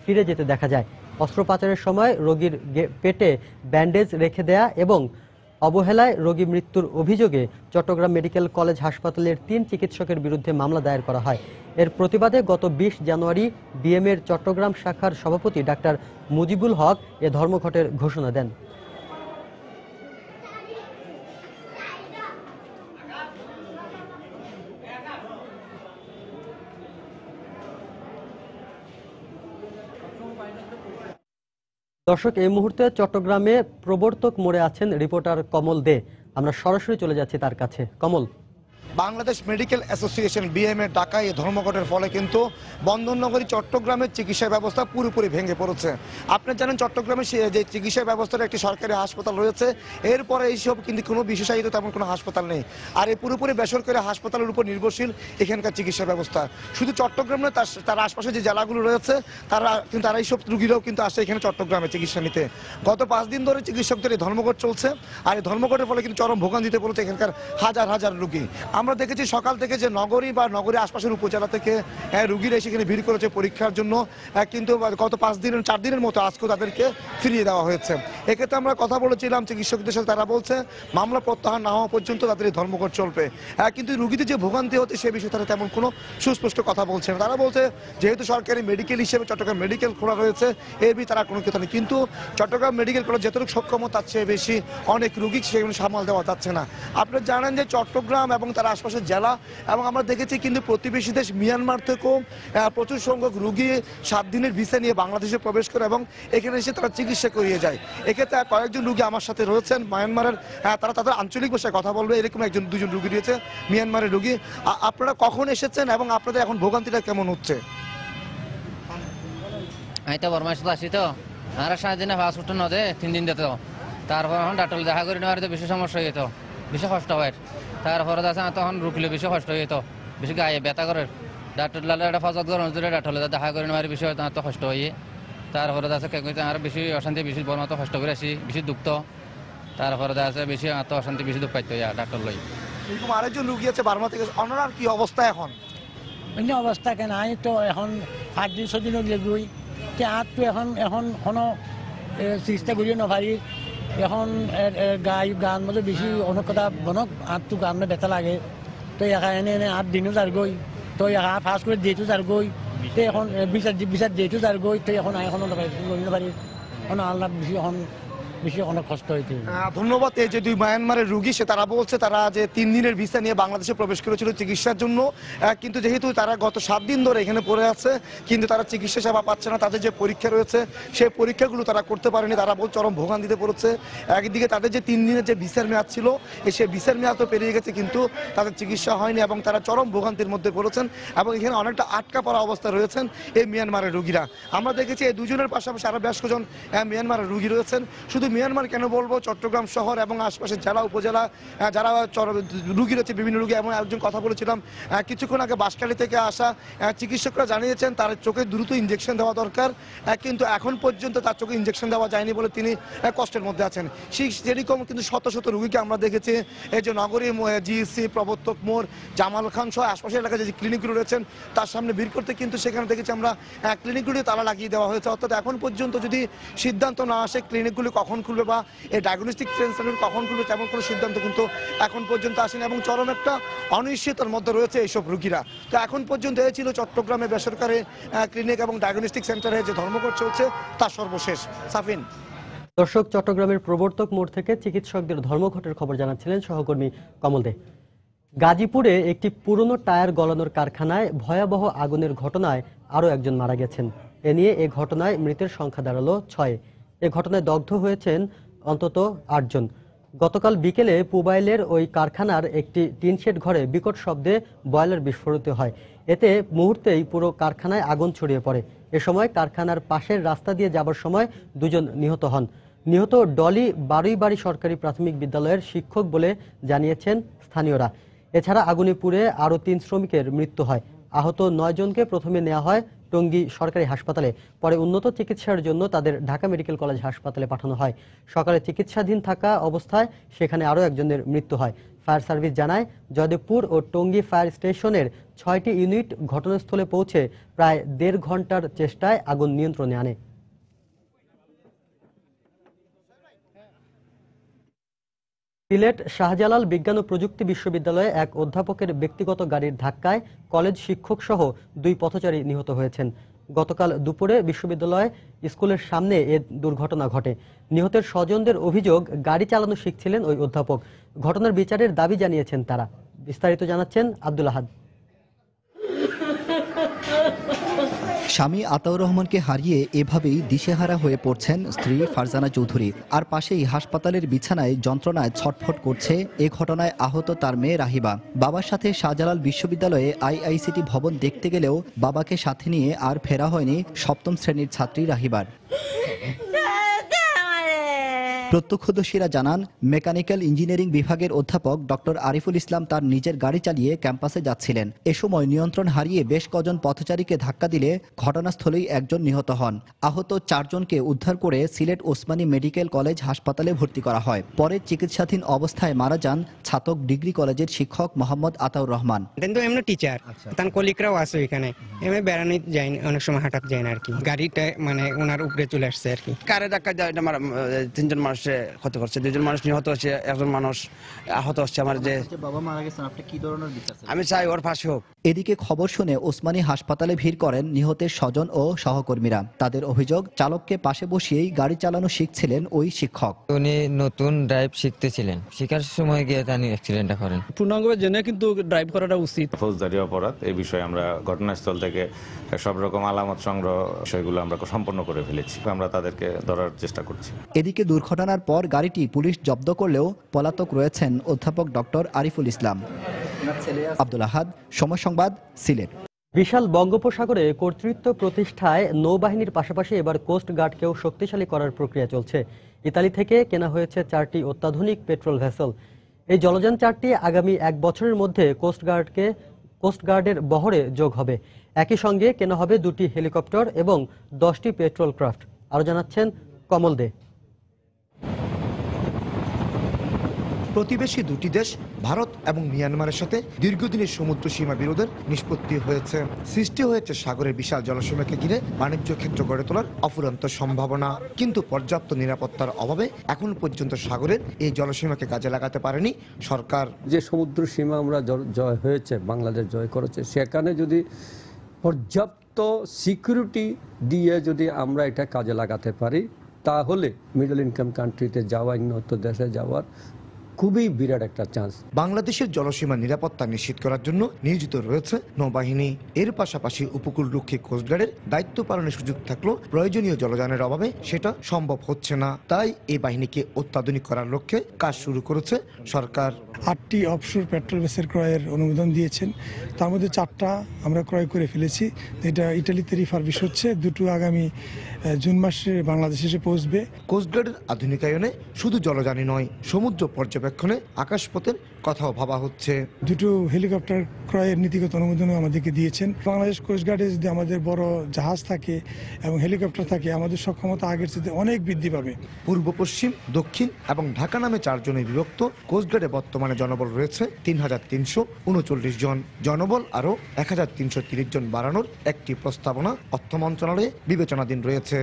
ফিরে যেতে দেখা যায়। অস্ত্রোপচারের সময় রোগীর পেটে ব্যান্ডেজ রেখে দেয়া এবং অবহেলায় রোগী মৃত্যুর অভিযোগে চট্টগ্রাম মেডিকেল কলেজ হাসপাতালের ৩ চিকিৎসকের বিরুদ্ধে মামলা দায়ের করা হয়। এর প্রতিবাদে গত ২০ জানুয়ারি বিএমএর চট্টগ্রাম শাখার সভাপতি ডাক্তার মুজিবুল হক এ ধর্মঘটের ঘোষণা দেন। দর্শক, এই মুহূর্তে চট্টগ্রামে প্রবর্তক মোড়ে আছেন রিপোর্টার কমল দে। আমরা সরাসরি চলে যাচ্ছি তার কাছে। কমল। বাংলাদেশ মেডিকেল অ্যাসোসিয়েশন বিএমএ ডাকায় এই ধর্মঘটের ফলে কিন্তু বন্দরনগরী চট্টগ্রামের চিকিৎসা ব্যবস্থা পুরোপুরি ভেঙে পড়েছে। আপনি জানেন চট্টগ্রামে যে চিকিৎসা ব্যবস্থার একটি সরকারি হাসপাতাল রয়েছে, এরপরে এইসব কিন্তু কোনো বিশেষায়িত তেমন কোনো হাসপাতাল নেই। আর এই পুরোপুরি বেসরকারি হাসপাতালের উপর নির্ভরশীল এখানকার চিকিৎসা ব্যবস্থা। শুধু চট্টগ্রাম নয়, তার আশপাশে যে জেলাগুলো রয়েছে তারা এইসব রুগীরাও কিন্তু আসে এখানে চট্টগ্রামে চিকিৎসা নিতে। গত 5 দিন ধরে চিকিৎসকদের এই ধর্মঘট চলছে। আর এই ধর্মঘটের ফলে কিন্তু চরম ভোগান্তিতে পড়েছে এখানকার হাজার হাজার রুগী। আমরা দেখেছি সকাল থেকে যে নগরী বা নগরী আশপাশের উপজেলা থেকে রুগীরা সেখানে ভিড় করেছে পরীক্ষার জন্য, কিন্তু গত 4 দিনের মতো আজকেও তাদেরকে ফিরিয়ে দেওয়া হয়েছে। এক্ষেত্রে আমরা কথা বলেছিলাম চিকিৎসকদের সাথে, তারা বলছে মামলা প্রত্যাহার না হওয়া পর্যন্ত তাদের এই ধর্মঘট চলবে। কিন্তু রুগীদের যে ভোগান্তি হচ্ছে সে বিষয়ে তারা তেমন কোনো সুস্পষ্ট কথা বলছে না। তারা বলছে যেহেতু সরকারি মেডিকেল হিসেবে চট্টগ্রাম মেডিকেল খোলা রয়েছে, এর তারা কোনো কথা নেই। কিন্তু চট্টগ্রাম মেডিকেল কলেজ যতটুকু সক্ষম তার চেয়ে বেশি অনেক রুগী সেগুলো সামাল দেওয়া যাচ্ছে না। আপনারা জানেন যে চট্টগ্রাম এবং তার আশপাশের জেলা এবং আমরা দেখেছি কিন্তু প্রতিবেশী দেশ মিয়ানমার থেকেও প্রচুর সংখ্যক রুগী 7 দিনের ভিসা নিয়ে বাংলাদেশে প্রবেশ করে এবং এখানে এসে তারা চিকিৎসা করিয়ে যায়। এক্ষেত্রে কয়েকজন রুগী আমার সাথে রয়েছেন মায়ানমারের, তারা তাদের আঞ্চলিক ভাষায় কথা বলবে, এরকম 1-2জন রুগী রয়েছে মিয়ানমারের রুগী। আপনারা কখন এসেছেন এবং আপনাদের এখন ভোগান্তিটা কেমন হচ্ছে? আমি তো বর্মাস আসি, তো আর 7 দিনে পাসপোর্ট নদে 3 দিন দিত, তারপর এখন ডাক্তার দেখা করি নেওয়ার বেশি সমস্যা হয়ে যেত, বেশি কষ্ট হয়। তারপরে আছে তখন রুখলে বেশি কষ্ট হয়ে যেত, বেশি গায়ে ব্যথা করে। ডাক্তার লালে একটা ফজত গরম যদি ডাক্তার দেখা করে নেওয়ার বিষয় তো কষ্ট হয়ে। তারপরে আছে আর বেশি অশান্তি, বেশি বড় মতো কষ্ট করে আসি, বেশি দুঃখ। তারপরে আছে বেশি অশান্তি, বেশি দুঃখ পাইতে ডাক্তার লই। এরকম আরেকজন রুগী আছে বার্মা থেকে, ওনার কি অবস্থা এখন? অন্য অবস্থা কেন, আমি তো এখন 5 দিন 6 দিন গই, আর তো এখন কোনো চিকিৎসা করিও নপারি। এখন গান মধ্যে বেশি অনেক কথা বনক, আর তো গান ব্যথা লাগে, তো এনে 8 দিনও যার গই, তো ফার্স্ট করে ডেটও যার গই, তো এখন বিচার ডেটও যার গই, তো এখন পারি আল্লাহ বেশি বেশি অনেক কষ্ট হইতে। ধন্যবাদ। এই যে 2 মায়ানমারের রুগী তারা বলছে তারা যে 3 দিনের ভিসা নিয়ে বাংলাদেশে প্রবেশ করেছিল চিকিৎসার জন্য, কিন্তু যেহেতু তারা গত 7 দিন ধরে এখানে পড়ে আছে, কিন্তু তারা চিকিৎসা সেবা পাচ্ছে না। তাদের যে পরীক্ষা রয়েছে সেই পরীক্ষাগুলো তারা করতে পারেনি, তারা বল চরম ভোগান্তিতে পড়েছে। একদিকে তাদের যে 3 দিনের যে ভিসার মেয়াদ ছিল, সেই ভিসার মেয়াদ তো পেরিয়ে গেছে, কিন্তু তাদের চিকিৎসা হয়নি এবং তারা চরম ভোগান্তির মধ্যে পড়েছেন এবং এখানে অনেকটা আটকা পড়া অবস্থায় রয়েছেন এই মিয়ানমারের রুগীরা। আমরা দেখেছি এই 2 জনের পাশাপাশি আরো বেশ কজন মিয়ানমারের রুগী রয়েছেন। শুধু মিয়ানমার কেন বলবো, চট্টগ্রাম শহর এবং আশপাশের জেলা উপজেলা যারা রুগী রয়েছে, বিভিন্ন রুগী। এবং একজন কথা বলেছিলাম কিছুক্ষণ আগে বাঁশখালী থেকে আসা, চিকিৎসকরা জানিয়েছেন তার চোখে দ্রুত ইঞ্জেকশন দেওয়া দরকার, কিন্তু এখন পর্যন্ত তার চোখে ইঞ্জেকশন দেওয়া যায়নি বলে তিনি কষ্টের মধ্যে আছেন। যেরকম কিন্তু শত শত রুগীকে আমরা দেখেছি এই যে নগরী জিএসসি, প্রবর্তক মোড়, জামাল খান সহ আশপাশের এলাকায় যে ক্লিনিকগুলো রয়েছেন তার সামনে ভিড় করতে, কিন্তু সেখানে দেখেছি আমরা ক্লিনিকগুলি তালা লাগিয়ে দেওয়া হয়েছে। অর্থাৎ এখন পর্যন্ত যদি সিদ্ধান্ত না আসে ক্লিনিকগুলি কখন খুলবে বা এই ডায়াগনস্টিক সেন্টার কখন খুলবে তেমন কোনো সিদ্ধান্ত কিন্তু এখন পর্যন্ত আসেনি এবং চরম একটা অনিশ্চয়তার মধ্যে রয়েছে এইসব রুগীরা। তো এখন পর্যন্ত এই ছিল চট্টগ্রামে বেসরকারি ক্লিনিক এবং ডায়াগনস্টিক সেন্টারে যে ধর্মঘট চলছে তার সর্বশেষ। সাফিন। দর্শক, চট্টগ্রামের প্রবর্তক মোড় থেকে চিকিৎসকদের ধর্মঘটের খবর জানাচ্ছিলেন সহকর্মী কমল দে। গাজীপুরে একটি পুরনো টায়ার গলানোর কারখানায় ভয়াবহ আগুনের ঘটনায় আরও একজন মারা গেছেন। এ নিয়ে এ ঘটনায় মৃতের সংখ্যা দাঁড়ালো 6। এ ঘটনায় দগ্ধ হয়েছেন অন্তত 8 জন। গতকাল বিকেলে পুবাইলের ওই কারখানার একটি টিনশেড ঘরে বিকট শব্দে বয়লার বিস্ফোরিত হয়। এতে মুহূর্তেই পুরো কারখানায় আগুন ছড়িয়ে পড়ে। এ সময় কারখানার পাশের রাস্তা দিয়ে যাবার সময় 2 জন নিহত হন। নিহত ডলি বারুইবাড়ি সরকারি প্রাথমিক বিদ্যালয়ের শিক্ষক বলে জানিয়েছেন স্থানীয়রা। এছাড়া আগুনে পুড়ে আরও 3 শ্রমিকের মৃত্যু হয়। আহত 9 জনকে প্রথমে নেওয়া হয় টঙ্গী সরকারি হাসপাতালে, পরে উন্নত চিকিৎসার জন্য তাদের ঢাকা মেডিকেল কলেজ হাসপাতালে পাঠানো হয়। সকালে চিকিৎসাধীন থাকা অবস্থায় সেখানে আরও একজনের মৃত্যু হয়। ফায়ার সার্ভিস জানায়, জয়দেবপুর ও টঙ্গী ফায়ার স্টেশনের 6টি ইউনিট ঘটনাস্থলে পৌঁছে প্রায় 1.5 ঘন্টার চেষ্টায় আগুন নিয়ন্ত্রণে আনে। সিলেট শাহজালাল বিজ্ঞান ও প্রযুক্তি বিশ্ববিদ্যালয়ে এক অধ্যাপকের ব্যক্তিগত গাড়ির ধাক্কায় কলেজ শিক্ষক সহ 2 পথচারী নিহত হয়েছেন। গতকাল দুপুরে বিশ্ববিদ্যালয় স্কুলের সামনে এ দুর্ঘটনা ঘটে। নিহতের স্বজনদের অভিযোগ, গাড়ি চালানো শিখছিলেন ওই অধ্যাপক। ঘটনার বিচারের দাবি জানিয়েছেন তারা। বিস্তারিত জানাচ্ছেন আব্দুল আহাদ। স্বামী আতাউর রহমানকে হারিয়ে এভাবেই দিশেহারা হয়ে পড়ছেন স্ত্রী ফারজানা চৌধুরী। আর পাশেই হাসপাতালের বিছানায় যন্ত্রণায় ছটফট করছে এ ঘটনায় আহত তার মেয়ে রাহিবা। বাবার সাথে শাহজালাল বিশ্ববিদ্যালয়ে আইআইসিটি ভবন দেখতে গেলেও বাবাকে সাথে নিয়ে আর ফেরা হয়নি 7ম শ্রেণীর ছাত্রী রাহিবার। প্রত্যক্ষদর্শীরা জানান, মেকানিক্যাল ইঞ্জিনিয়ারিং বিভাগের অধ্যাপক ডক্টর আরিফুল ইসলাম তার নিজের গাড়ি চালিয়ে ক্যাম্পাসে যাচ্ছিলেন। এ সময় নিয়ন্ত্রণ হারিয়ে বেশ কজন পথচারীকে ধাক্কা দিলে ঘটনাস্থলেই একজন নিহত হন। আহত 4 জনকে উদ্ধার করে সিলেট ওসমানী মেডিকেল কলেজ হাসপাতালে ভর্তি করা হয়। পরে চিকিৎসাধীন অবস্থায় মারা যান ছাতক ডিগ্রি কলেজের শিক্ষক মোহাম্মদ আতাউর রহমান। এমনি টিচার তার কলিগরাও আছে এখানে, এমনি বেড়ানি যায়, অনেক সময় হাঁটাতে যায় না আর কি। গাড়িটা মানে ওনার উপরে চলে আসছে আর কি। কারে ধাক্কা যায় 3 জন মানুষ ক্ষতি করছে, 2 জন মানুষ নিহত হচ্ছে, 1 জন মানুষ আহত হচ্ছে। আমার যে বাবা মারা গেছেন, আপনি কি ধরনের বিচার চান? আমি চাই ওর ফাঁসি হোক। এদিকে খবর শুনে ওসমানী হাসপাতালে ভিড় করেন নিহতের স্বজন ও সহকর্মীরা। তাদের অভিযোগ, চালককে পাশে বসিয়েই গাড়ি চালানো শিখছিলেন ওই শিক্ষক। উনি নতুন ড্রাইভ শিখতেছিলেন, শেখার সময় গিয়ে তিনি অ্যাক্সিডেন্টটা করেন। পূর্ণাঙ্গভাবে জেনে কিন্তু ড্রাইভ করাটা উচিত। ফৌজদারি অপরাধ, এই বিষয়ে আমরা ঘটনাস্থল থেকে সব রকম আলামত সংগ্রহ বিষয়গুলো আমরা সম্পন্ন করে ফেলেছি। আমরা তাদেরকে ধরার চেষ্টা করছি। এদিকে দুর্ঘটনার পর গাড়িটি পুলিশ জব্দ করলেও পলাতক রয়েছেন অধ্যাপক ডক্টর আরিফুল ইসলাম। আব্দুল আহাদ, সময় সংবাদ, সিলেট। বিশাল বঙ্গোপসাগরে কর্তৃত্ব প্রতিষ্ঠায় নৌবাহিনীর পাশাপাশি এবার কোস্ট গার্ডকেও শক্তিশালী করার প্রক্রিয়া চলছে। ইতালি থেকে কেনা হয়েছে 4টি অত্যাধুনিক পেট্রোল ভেসেল। এই জলযান 4টি আগামী 1 বছরের মধ্যে কোস্ট গার্ডের বহরে যোগ হবে। একই সঙ্গে কেনা হবে 2টি হেলিকপ্টার এবং 10টি পেট্রোল ক্রাফট। আরও জানাচ্ছেন কমল দে। প্রতিবেশী দুটি দেশ ভারত এবং মিয়ানমারের সাথে দীর্ঘদিনের সমুদ্র সীমা বিরোধের নিষ্পত্তি হয়েছে। সৃষ্টি হয়েছে সাগরের বিশাল জলসীমাকে ঘিরে বাণিজ্য ক্ষেত্র গড়ে তোলার অফুরন্ত সম্ভাবনা। কিন্তু পর্যাপ্ত নিরাপত্তার অভাবে এখন পর্যন্ত সাগরের এই জলসীমাকে কাজে লাগাতে পারেনি সরকার। যে সমুদ্র সীমা আমরা জয় হয়েছে, বাংলাদেশ জয় করেছে, সেখানে যদি পর্যাপ্ত সিকিউরিটি দিয়ে যদি আমরা এটা কাজে লাগাতে পারি, তাহলে মিডল ইনকাম কান্ট্রিতে যাওয়া, উন্নত দেশে যাওয়ার খুবই বিরাট একটা চান্স। বাংলাদেশের জলসীমা নিরাপত্তা নিশ্চিত করার জন্য নিয়োজিত রয়েছে নৌবাহিনী। এর পাশাপাশি উপকূলরক্ষী কোস্টগার্ডের দায়িত্ব পালনের সুযোগ থাকলেও প্রয়োজনীয় জলযানের অভাবে সেটা সম্ভব হচ্ছে না। তাই এই বাহিনীকে অত্যাধুনিক করার লক্ষ্যে কাজ শুরু করেছে সরকার। 8টি অফশোর পেট্রোল ভেসেল ক্রয়ের অনুমোদন দিয়েছেন, তার মধ্যে 4টা আমরা ক্রয় করে ফেলেছি। এটা ইটালিতে রিফারবিশ হচ্ছে, 2টো আগামী জুন মাসে বাংলাদেশে এসে পৌঁছবে। কোস্টগার্ডের আধুনিকায়নে শুধু জলযানই নয়, সমুদ্র পর্যবেক্ষণে আকাশপথের কথাও ভাবা হচ্ছে। 2টো হেলিকপ্টার ক্রয়ের নীতিগত অনুমোদনও আমাদেরকে দিয়েছেন। বাংলাদেশ কোস্টগার্ডে যদি আমাদের বড় জাহাজ থাকে এবং হেলিকপ্টার থাকে, আমাদের সক্ষমতা আগের চেয়ে অনেক বৃদ্ধি পাবে। পূর্ব, পশ্চিম, দক্ষিণ এবং ঢাকা নামে 4 জনে বিভক্ত কোস্টগার্ডে বর্তমানে জনবল রয়েছে 3339 জন। জনবল আরও 1330 জন বাড়ানোর একটি প্রস্তাবনা অর্থ মন্ত্রণালয়ে বিবেচনাধীন রয়েছে।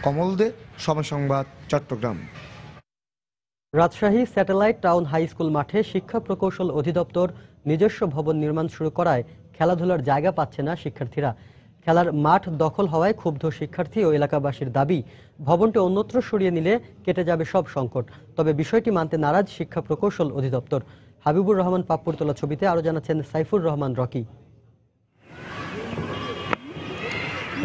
কমল De, Somoy Sangbad, Chittagong. Rajshahi satellite town high school মাঠে শিক্ষা প্রকৌশল অধিদপ্তর নিজস্ব ভবন নির্মাণ শুরু করায় খেলাধুলার জায়গা পাচ্ছে না শিক্ষার্থীরা। খেলার মাঠ দখল হওয়ায় ক্ষুব্ধ শিক্ষার্থী ও এলাকাবাসীর দাবি, ভবনটি অন্যত্র সরিয়ে নিলে কেটে যাবে সব সংকট। তবে বিষয়টি মানতে নারাজ শিক্ষা প্রকৌশল অধিদপ্তর। হাবিবুর রহমান পাপ্পুর তোলা ছবিতে আরও জানাচ্ছেন Saifur Rahman Rocky.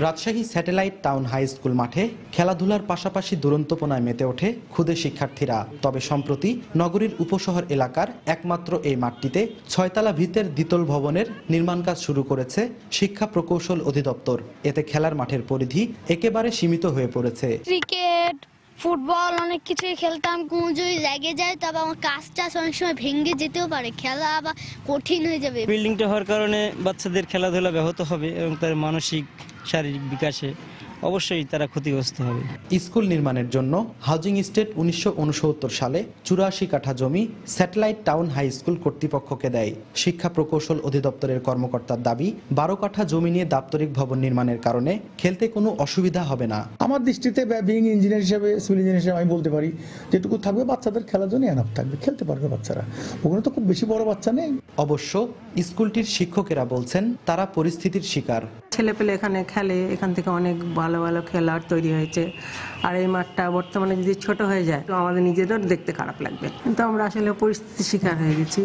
Rajshahi satellite town high school মাঠে খেলাধুলার পাশাপাশি দুরন্তপনায় মেতে ওঠে ক্ষুদে শিক্ষার্থীরা। তবে সম্প্রতি নগরীর উপশহর এলাকার একমাত্র এই মাঠটিতে 6তলা ভিতের দ্বিতল ভবনের নির্মাণ কাজ শুরু করেছে শিক্ষা প্রকৌশল অধিদপ্তর। এতে খেলার মাঠের পরিধি একেবারে সীমিত হয়ে পড়েছে। ক্রিকেট, ফুটবল অনেক কিছুই খেলতাম। কোনো যদি লেগে যায় তবে আমার কাজটা অনেক সময় ভেঙে যেতেও পারে, খেলা আবার কঠিন হয়ে যাবে। বিল্ডিংটা হওয়ার কারণে বাচ্চাদের খেলাধুলা ব্যাহত হবে এবং তার মানসিক শারীরিক বিকাশে অবশ্যই তারা ক্ষতিগ্রস্ত হবে। স্কুল নির্মাণের জন্য হাউজিং স্টেট 1969 সালে 84 কাঠা জমি স্যাটেলাইট টাউন হাই স্কুল কর্তৃপক্ষকে দেয়। শিক্ষা প্রকৌশল অধিদপ্তরের কর্মকর্তার দাবি 12 কাঠা জমি নিয়ে দাপ্তরিক ভবন নির্মাণের কারণে খেলতে কোনো অসুবিধা হবে না। আমার দৃষ্টিতে বিং ইঞ্জিনিয়ার হিসেবে, সিভিল ইঞ্জিনিয়ার হিসেবে আমি বলতে পারি যেটুকু থাকবে বাচ্চাদের খেলার জন্য এনাফ থাকবে, খেলতে পারবে বাচ্চারা। ওখানে তো খুব বেশি বড় বাচ্চা নেই। অবশ্য স্কুলটির শিক্ষকেরা বলছেন তারা পরিস্থিতির শিকার। ছেলেপেলে এখানে খেলে, এখান থেকে অনেক ভালো ভালো খেলার তৈরি হয়েছে। আর এই মাঠটা বর্তমানে যদি ছোট হয়ে যায় তো আমাদের নিজেদেরও দেখতে খারাপ লাগবে, কিন্তু আমরা আসলে পরিস্থিতির শিকার হয়ে গেছি,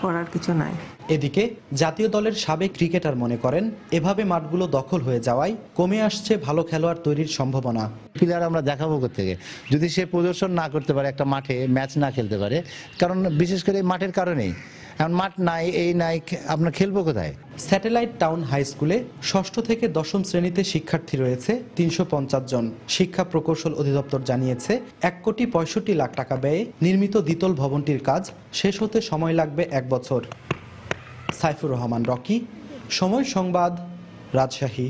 করার কিছু নাই। এদিকে জাতীয় দলের সাবেক ক্রিকেটার মনে করেন এভাবে মাঠগুলো দখল হয়ে যাওয়ায় কমে আসছে ভালো খেলোয়াড় তৈরির সম্ভাবনা। প্লেয়ার আমরা দেখাবো কোত্থেকে যদি সে প্রদর্শন না করতে পারে, একটা মাঠে ম্যাচ না খেলতে পারে, কারণ বিশেষ করে এই মাঠের কারণেই। এখন মাঠ নাই, এই নাই, আপনার খেলবো কোথায়? স্যাটেলাইট টাউন হাই স্কুলে 6ষ্ঠ থেকে 10ম শ্রেণীতে শিক্ষার্থী রয়েছে 350 জন। শিক্ষা প্রকৌশল অধিদপ্তর জানিয়েছে 1,65,00,000 টাকা ব্যয়ে নির্মিত দ্বিতল ভবনটির কাজ শেষ হতে সময় লাগবে 1 বছর। সাইফুর রহমান রকি, সময় সংবাদ, রাজশাহী।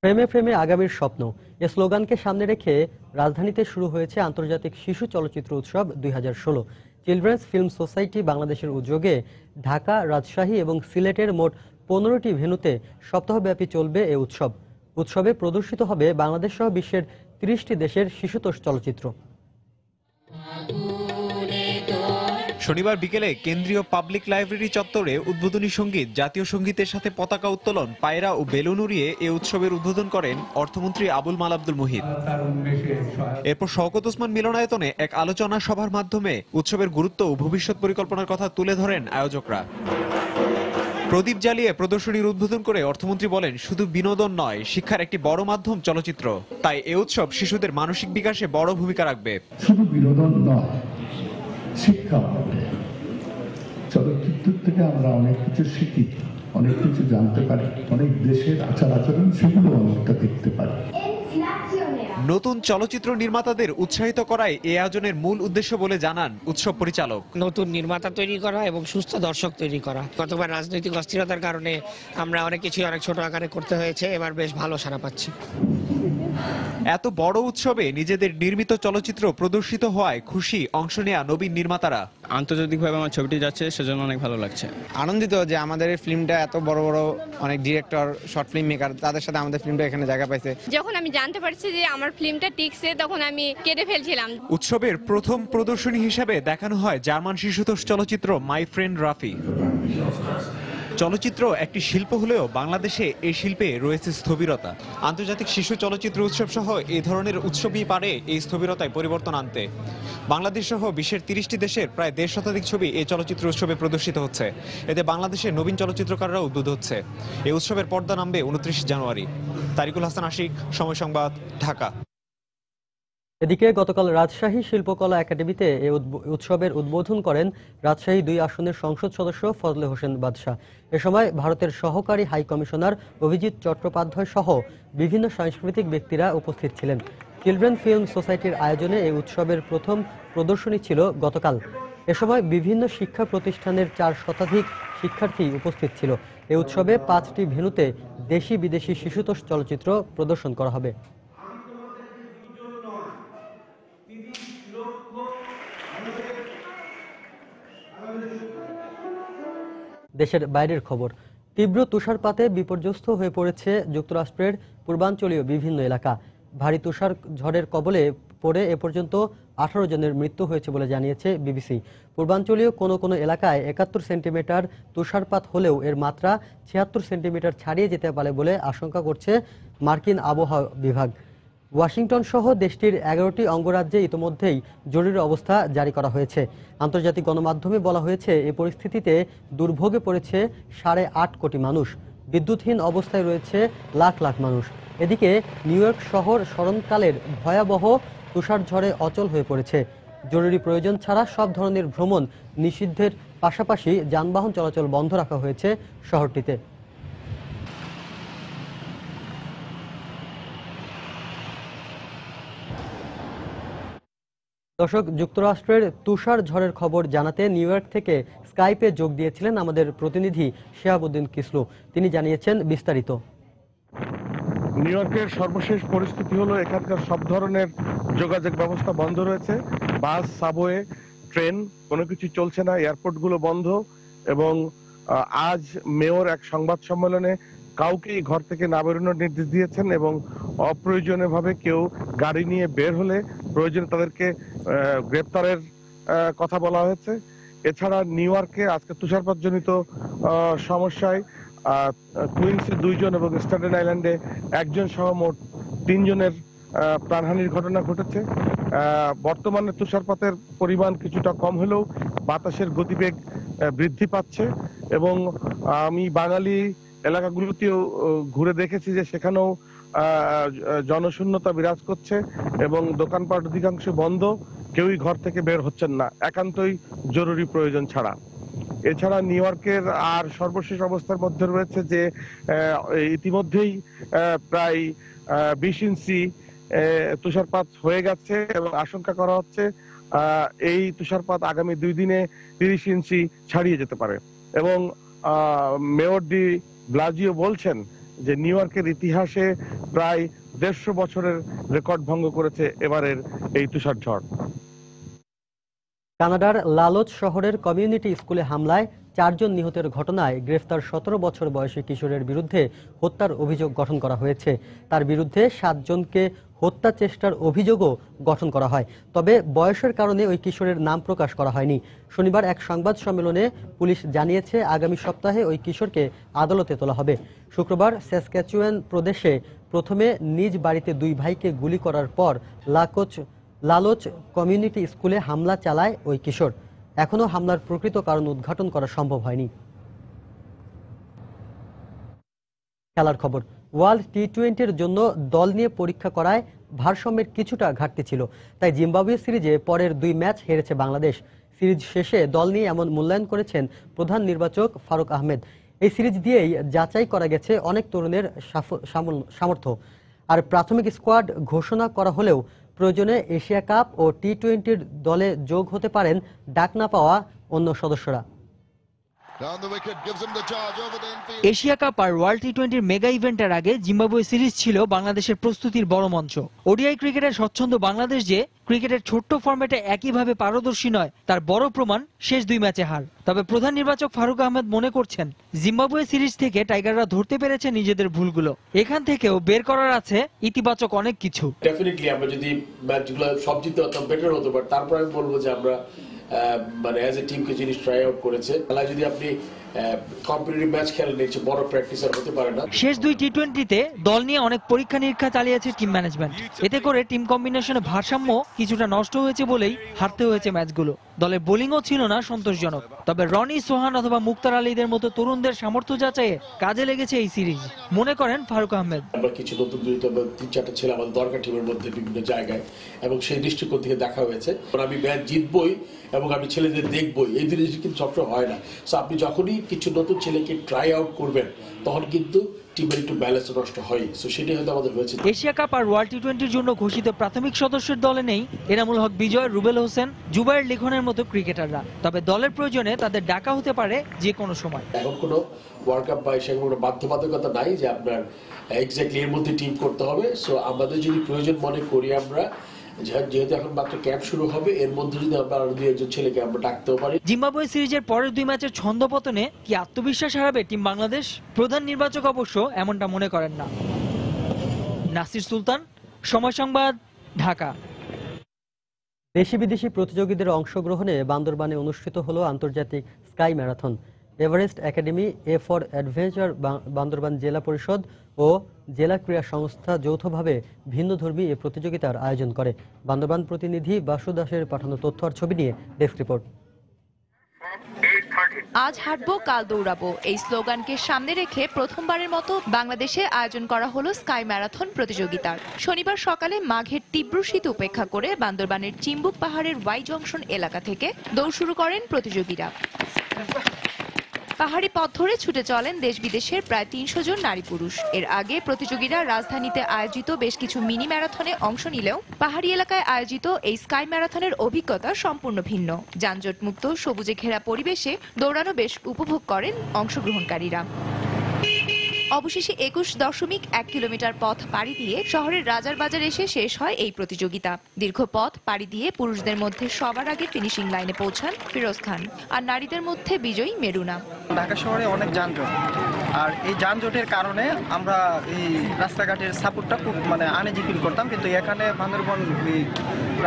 প্রেমে প্রেমে আগামীর স্বপ্ন এ স্লোগানকে সামনে রেখে রাজধানীতে শুরু হয়েছে আন্তর্জাতিক শিশু চলচ্চিত্র উৎসব 2016। চিলড্রেন্স ফিল্ম সোসাইটি বাংলাদেশের উদ্যোগে ঢাকা, রাজশাহী এবং সিলেটের মোট 15টি ভেন্যুতে সপ্তাহব্যাপী চলবে এ উৎসব। উৎসবে প্রদর্শিত হবে বাংলাদেশ সহ বিশ্বের 30টি দেশের শিশুতোষ চলচ্চিত্র। শনিবার বিকেলে কেন্দ্রীয় পাবলিক লাইব্রেরি চত্বরে উদ্বোধনী সঙ্গীত, জাতীয় সঙ্গীতের সাথে পতাকা উত্তোলন, পায়রা ও বেলুন উড়িয়ে এ উৎসবের উদ্বোধন করেন অর্থমন্ত্রী আবুল মাল আব্দুল মুহিত। এরপর শওকত ওসমান মিলনায়তনে এক আলোচনা সভার মাধ্যমে উৎসবের গুরুত্ব ও ভবিষ্যৎ পরিকল্পনার কথা তুলে ধরেন আয়োজকরা। প্রদীপ জ্বালিয়ে প্রদর্শনীর উদ্বোধন করে অর্থমন্ত্রী বলেন, শুধু বিনোদন নয়, শিক্ষার একটি বড় মাধ্যম চলচ্চিত্র। তাই এ উৎসব শিশুদের মানসিক বিকাশে বড় ভূমিকা রাখবে। শুধু বিনোদন নয়, শিক্ষা হবে। চলচ্চিত্র থেকে আমরা অনেক কিছু শিখি, অনেক কিছু জানতে পারি, অনেক দেশের আচার আচরণ সেগুলো অনেকটা দেখতে পারি। নতুন চলচ্চিত্র নির্মাতাদের উৎসাহিত করাই এই আয়োজনের মূল উদ্দেশ্য বলে জানান উৎসব পরিচালক। নতুন নির্মাতা তৈরি করা এবং সুস্থ দর্শক তৈরি করা। গতবার রাজনৈতিক অস্থিরতার কারণে আমরা অনেক কিছুই অনেক ছোট আকারে করতে হয়েছে, এবার বেশ ভালো সাড়া পাচ্ছি। এত বড় উৎসবে নিজেদের নির্মিত চলচ্চিত্র প্রদর্শিত হওয়ায় খুশি অংশ নেয়া নবীন নির্মাতারা। আন্তর্জাতিকভাবে আমার ছবিটি যাচ্ছে, সেজন্য অনেক ভালো লাগছে। আনন্দিত যে আমাদের এই ফিল্মটা এত বড় বড় অনেক ডিরেক্টর, শর্ট ফিল্ম মেকার, তাদের সাথে আমাদের ফিল্মটা এখানে জায়গা পাইছে। যখন আমি জানতে পারছি যে আমার ফিল্মটা টিকছে, তখন আমি কেঁদে ফেলছিলাম। উৎসবের প্রথম প্রদর্শনী হিসেবে দেখানো হয় জার্মান শিশুতোষ চলচ্চিত্র মাই ফ্রেন্ড রাফি। চলচ্চিত্র একটি শিল্প হলেও বাংলাদেশে এই শিল্পে রয়েছে স্থবিরতা। আন্তর্জাতিক শিশু চলচ্চিত্র উৎসব সহ এই ধরনের উৎসবই পারে এই স্থবিরতায় পরিবর্তন আনতে। বাংলাদেশ সহ বিশ্বের 30টি দেশের প্রায় 1.5 শতাধিক ছবি এই চলচ্চিত্র উৎসবে প্রদর্শিত হচ্ছে। এতে বাংলাদেশের নবীন চলচ্চিত্রকাররা উদ্বুদ্ধ হচ্ছে। এই উৎসবের পর্দা নামবে 29 জানুয়ারি। তারিকুল হাসান আশিক, সময় সংবাদ, ঢাকা। এদিকে গতকাল রাজশাহী শিল্পকলা একাডেমিতে এই উৎসবের উদ্বোধন করেন রাজশাহী 2 আসনের সংসদ সদস্য ফজলে হোসেন বাদশাহ। এ সময় ভারতের সহকারী হাই কমিশনার অভিজিৎ চট্টোপাধ্যায় সহ বিভিন্ন সাংস্কৃতিক ব্যক্তিরা উপস্থিত ছিলেন। চিলড্রেন ফিল্ম সোসাইটির আয়োজনে এই উৎসবের প্রথম প্রদর্শনী ছিল গতকাল। এ সময় বিভিন্ন শিক্ষা প্রতিষ্ঠানের 4 শতাধিক শিক্ষার্থী উপস্থিত ছিল। এই উৎসবে 5টি ভেন্যুতে দেশি বিদেশি শিশুতোষ চলচ্চিত্র প্রদর্শন করা হবে। দেশের বাইরের খবর। তীব্র তুষারপাতে বিপর্যস্ত হয়ে পড়েছে যুক্তরাষ্ট্রের পূর্বাঞ্চলীয় বিভিন্ন এলাকা। ভারী তুষার ঝড়ের কবলে পড়ে এ পর্যন্ত 18 জনের মৃত্যু হয়েছে বলে জানিয়েছে বিবিসি। পূর্বাঞ্চলীয় কোনো এলাকায় 71 সেন্টিমিটার তুষারপাত হলেও এর মাত্রা 76 সেন্টিমিটার ছাড়িয়ে যেতে পারে বলে আশঙ্কা করছে মার্কিন আবহাওয়া বিভাগ। ওয়াশিংটন সহ দেশটির 11টি অঙ্গরাজ্যে ইতোমধ্যেই জরুরি অবস্থা জারি করা হয়েছে। আন্তর্জাতিক গণমাধ্যমে বলা হয়েছে, এই পরিস্থিতিতে দুর্ভোগে পড়েছে 8.5 কোটি মানুষ। বিদ্যুৎহীন অবস্থায় রয়েছে লাখ লাখ মানুষ। এদিকে নিউ ইয়র্ক শহর স্মরণকালের ভয়াবহ তুষার ঝড়ে অচল হয়ে পড়েছে। জরুরি প্রয়োজন ছাড়া সব ধরনের ভ্রমণ নিষিদ্ধের পাশাপাশি যানবাহন চলাচল বন্ধ রাখা হয়েছে শহরটিতে। দর্শক, যুক্তরাষ্ট্রের তুষার ঝড়ের খবর জানাতে নিউ ইয়র্ক থেকে স্কাইপে যোগ দিয়েছিলেন আমাদের প্রতিনিধি শিহাবুদ্দিন কিসলু। তিনি জানিয়েছেন বিস্তারিত। নিউ ইয়র্কের সর্বশেষ পরিস্থিতি হলো এখানকার সব ধরনের যোগাযোগ ব্যবস্থা বন্ধ রয়েছে। বাস, সাবওয়ে, ট্রেন কোনো কিছু চলছে না, এয়ারপোর্টগুলো বন্ধ। এবং আজ মেয়র এক সংবাদ সম্মেলনে কাউকেই ঘর থেকে না বেরোনোর নির্দেশ দিয়েছেন এবং অপ্রয়োজনীয়ভাবে কেউ গাড়ি নিয়ে বের হলে প্রয়োজনে তাদেরকে গ্রেপ্তারের কথা বলা হয়েছে। এছাড়া নিউ ইয়র্কে আজকে তুষারপাতজনিত সমস্যায় কুইন্সে 2 জন এবং স্ট্যাটেন আইল্যান্ডে 1 জন সহ মোট 3 জনের প্রাণহানির ঘটনা ঘটেছে। বর্তমানে তুষারপাতের পরিমাণ কিছুটা কম হলেও বাতাসের গতিবেগ বৃদ্ধি পাচ্ছে এবং আমি বাঙালি এলাকাগুলোতেও ঘুরে দেখেছি যে সেখানেও জনশূন্যতা বিরাজ করছে এবং দোকানপাট অধিকাংশ বন্ধ, কেউই ঘর থেকে বের হচ্ছেন না একান্তই জরুরি প্রয়োজন ছাড়া। এছাড়া নিউ ইয়র্কের আর সর্বশেষ অবস্থার মধ্যে রয়েছে যে ইতিমধ্যেই প্রায় 20 ইঞ্চি তুষারপাত হয়ে গেছে এবং আশঙ্কা করা হচ্ছে এই তুষারপাত আগামী 2 দিনে 30 ইঞ্চি ছাড়িয়ে যেতে পারে। এবং মেয়র ডি ব্লাজিও বলছেন যে নিউ ইয়র্কের ইতিহাসে প্রায় 150 বছরের রেকর্ড ভঙ্গ করেছে এবারের এই তুষার ঝড়। কানাডার লালোচ শহরের কমিউনিটি স্কুলে হামলায় 4 জন নিহতের ঘটনায় গ্রেফতার 17 বছর বয়সী কিশোরের বিরুদ্ধে হত্যার অভিযোগ গঠন করা হয়েছে। তার বিরুদ্ধে 7 জনকে হত্যা চেষ্টার অভিযোগও গঠন করা হয়, তবে বয়সের কারণে ওই কিশোরের নাম প্রকাশ করা হয়নি। শনিবার এক সংবাদ সম্মেলনে পুলিশ জানিয়েছে আগামী সপ্তাহে ওই কিশোরকে আদালতে তোলা হবে। শুক্রবার স্যাসক্যাচুয়ান প্রদেশে প্রথমে নিজ বাড়িতে 2 ভাইকে গুলি করার পর লালোচ কমিউনিটি স্কুলে হামলা চালায় ওই কিশোর। এখনও হামলার প্রকৃত কারণ উদ্ঘাটন করা সম্ভব হয়নি। খেলার খবর। ওয়ার্ল্ড টি-20-র জন্য দল নিয়ে পরীক্ষা করায় ভারসাম্যের কিছুটা ঘাটতি ছিল, তাই জিম্বাবুয়ে সিরিজে পরের 2 ম্যাচ হেরেছে বাংলাদেশ। সিরিজ শেষে দল নিয়ে এমন মূল্যায়ন করেছেন প্রধান নির্বাচক ফারুক আহমেদ। এই সিরিজ দিয়েই যাচাই করা গেছে অনেক তরুণের সামর্থ্য। আর প্রাথমিক স্কোয়াড ঘোষণা করা হলেও প্রয়োজনে এশিয়া কাপ ও টি-20-র দলে যোগ হতে পারেন ডাক না পাওয়া অন্য সদস্যরা। এশিয়া কাপ আর ওয়ার্ল্ড টি-20-র মেগা ইভেন্টের আগে জিম্বাবুয়ে সিরিজ ছিল বাংলাদেশের প্রস্তুতির বড় মঞ্চ। ওডিআই ক্রিকেটের স্বচ্ছন্দ বাংলাদেশ যে ক্রিকেটের ছোট্ট ফরম্যাটে একইভাবে পারদর্শী নয় তার বড় প্রমাণ শেষ 2 ম্যাচে হার। তবে প্রধান নির্বাচক ফারুক আহমেদ মনে করছেন জিম্বাবুয়ে সিরিজ থেকে টাইগাররা ধরতে পেরেছে নিজেদের ভুলগুলো। এখান থেকেও বের করার আছে ইতিবাচক অনেক কিছু। ডেফিনেটলি আমরা যদি ম্যাচগুলো সব জিতে হতাম বেটার হতো, বাট তারপর আমি বলবো যে আমরা মানে অ্যাজ এ টিমকে জিনিস ট্রাই আউট করেছে। খেলায় যদি আপনি কম্পিটিটিভ ম্যাচ খেলেন এর চেয়ে বড় প্র্যাকটিস আর হতে পারে না। শেষ 2 টি-20-তে দল নিয়ে অনেক পরীক্ষা নিরীক্ষা চালিয়েছে টিম ম্যানেজমেন্ট। এতে করে টিম কম্বিনেশনে ভারসাম্য কিছুটা নষ্ট হয়েছে বলেই হারতে হয়েছে ম্যাচগুলো। দলের বোলিংও ছিল না সন্তোষজনক, তবে রনি, সোহান অথবা মুক্তার আলীদের মতো তরুণদের সামর্থ্য যাচাইয়ে কাজে লেগেছে এই সিরিজ, মনে করেন ফারুক আহমেদ। আমরা কিছু নতুন 2-3-4টা ছেলে আমাদের দরকার টিমের মধ্যে বিভিন্ন জায়গায়, এবং সেই দৃষ্টিকোণ থেকে দেখা হয়েছে আমি ম্যাচ জিতবই এবং আমি ছেলেদের দেখবই, এই জিনিস কিন্তু সবসময় হয় না। সো আপনি যখনই কিছু নতুন ছেলেকে ট্রাই আউট করবেন তখন কিন্তু টিমের একটু ব্যালেন্স নষ্ট হয়। সো সেটাই হয়তো আমাদের হয়েছে। এশিয়া কাপ আর ওয়ার্ল্ড টি-20-র জন্য ঘোষিত প্রাথমিক সদস্যের দলে নেই এনামুল হক বিজয়, রুবেল হোসেন, জুবায়ের লিখনের মতো ক্রিকেটাররা। তবে দলের প্রয়োজনে তাদের ডাকা হতে পারে যে কোনো সময়। এখন কোনো ওয়ার্ল্ড কাপ বা এশিয়া কোনো বাধ্যবাধকতা নাই যে আপনার এক্স্যাক্টলি এর মধ্যে টিম করতে হবে। সো আমাদের যদি প্রয়োজন মনে করি আমরা, যেহেতু এখন মাত্র ক্যাম্প শুরু হবে, এর মধ্যে যদি আমরা আরো 2-1 ছেলেকে আমরা ডাকতেও পারি। জিম্বাবুয়ে সিরিজের পরের 2 ম্যাচের ছন্দপতনে কি আত্মবিশ্বাস হারাবে টিম বাংলাদেশ? প্রধান নির্বাচক অবশ্য এমনটা মনে করেন না। নাসির সুলতান, সময় সংবাদ, ঢাকা। দেশি বিদেশি প্রতিযোগীদের অংশগ্রহণে বান্দরবানে অনুষ্ঠিত হলো আন্তর্জাতিক sky marathon. Everest academy, A for adventure, Bandarban জেলা পরিষদ ও জেলা ক্রীড়া সংস্থা যৌথভাবে ভিন্নধর্মী এ প্রতিযোগিতার আয়োজন করে। বান্দরবান প্রতিনিধি বাসু দাসের পাঠানো তথ্য আর ছবি নিয়ে ডেস্ক রিপোর্ট। আজ হাঁটবো কাল দৌড়াবো এই স্লোগানকে সামনে রেখে প্রথমবারের মতো বাংলাদেশে আয়োজন করা হলো স্কাই ম্যারাথন প্রতিযোগিতার। শনিবার সকালে মাঘের তীব্র শীত উপেক্ষা করে বান্দরবানের চিম্বুক পাহাড়ের ওয়াই জংশন এলাকা থেকে দৌড় শুরু করেন প্রতিযোগীরা। পাহাড়ি পথ ধরে ছুটে চলেন দেশ বিদেশের প্রায় ৩০০ জন নারী পুরুষ। এর আগে প্রতিযোগীরা রাজধানীতে আয়োজিত বেশ কিছু মিনি ম্যারাথনে অংশ নিলেও পাহাড়ি এলাকায় আয়োজিত এই স্কাই ম্যারাথনের অভিজ্ঞতা সম্পূর্ণ ভিন্ন। যানজট মুক্ত সবুজে ঘেরা পরিবেশে দৌড়ানো বেশ উপভোগ করেন অংশগ্রহণকারীরা। অবশেষে ২১.১ কিলোমিটার পথ পাড়ি দিয়ে শহরের রাজার বাজার এসে শেষ হয় এই প্রতিযোগিতা। দীর্ঘ পথ পাড়ি দিয়ে পুরুষদের মধ্যে সবার আগে ফিনিশিং লাইনে পৌঁছান ফিরোজ খান, আর নারীদের মধ্যে বিজয়ী মেরুনা। ঢাকা শহরে অনেক যানজট, আর এই যানজটের কারণে আমরা এই রাস্তাঘাটের সাপোর্টটা খুব আনইজি ফিল করতাম, কিন্তু এখানে বান্দরবান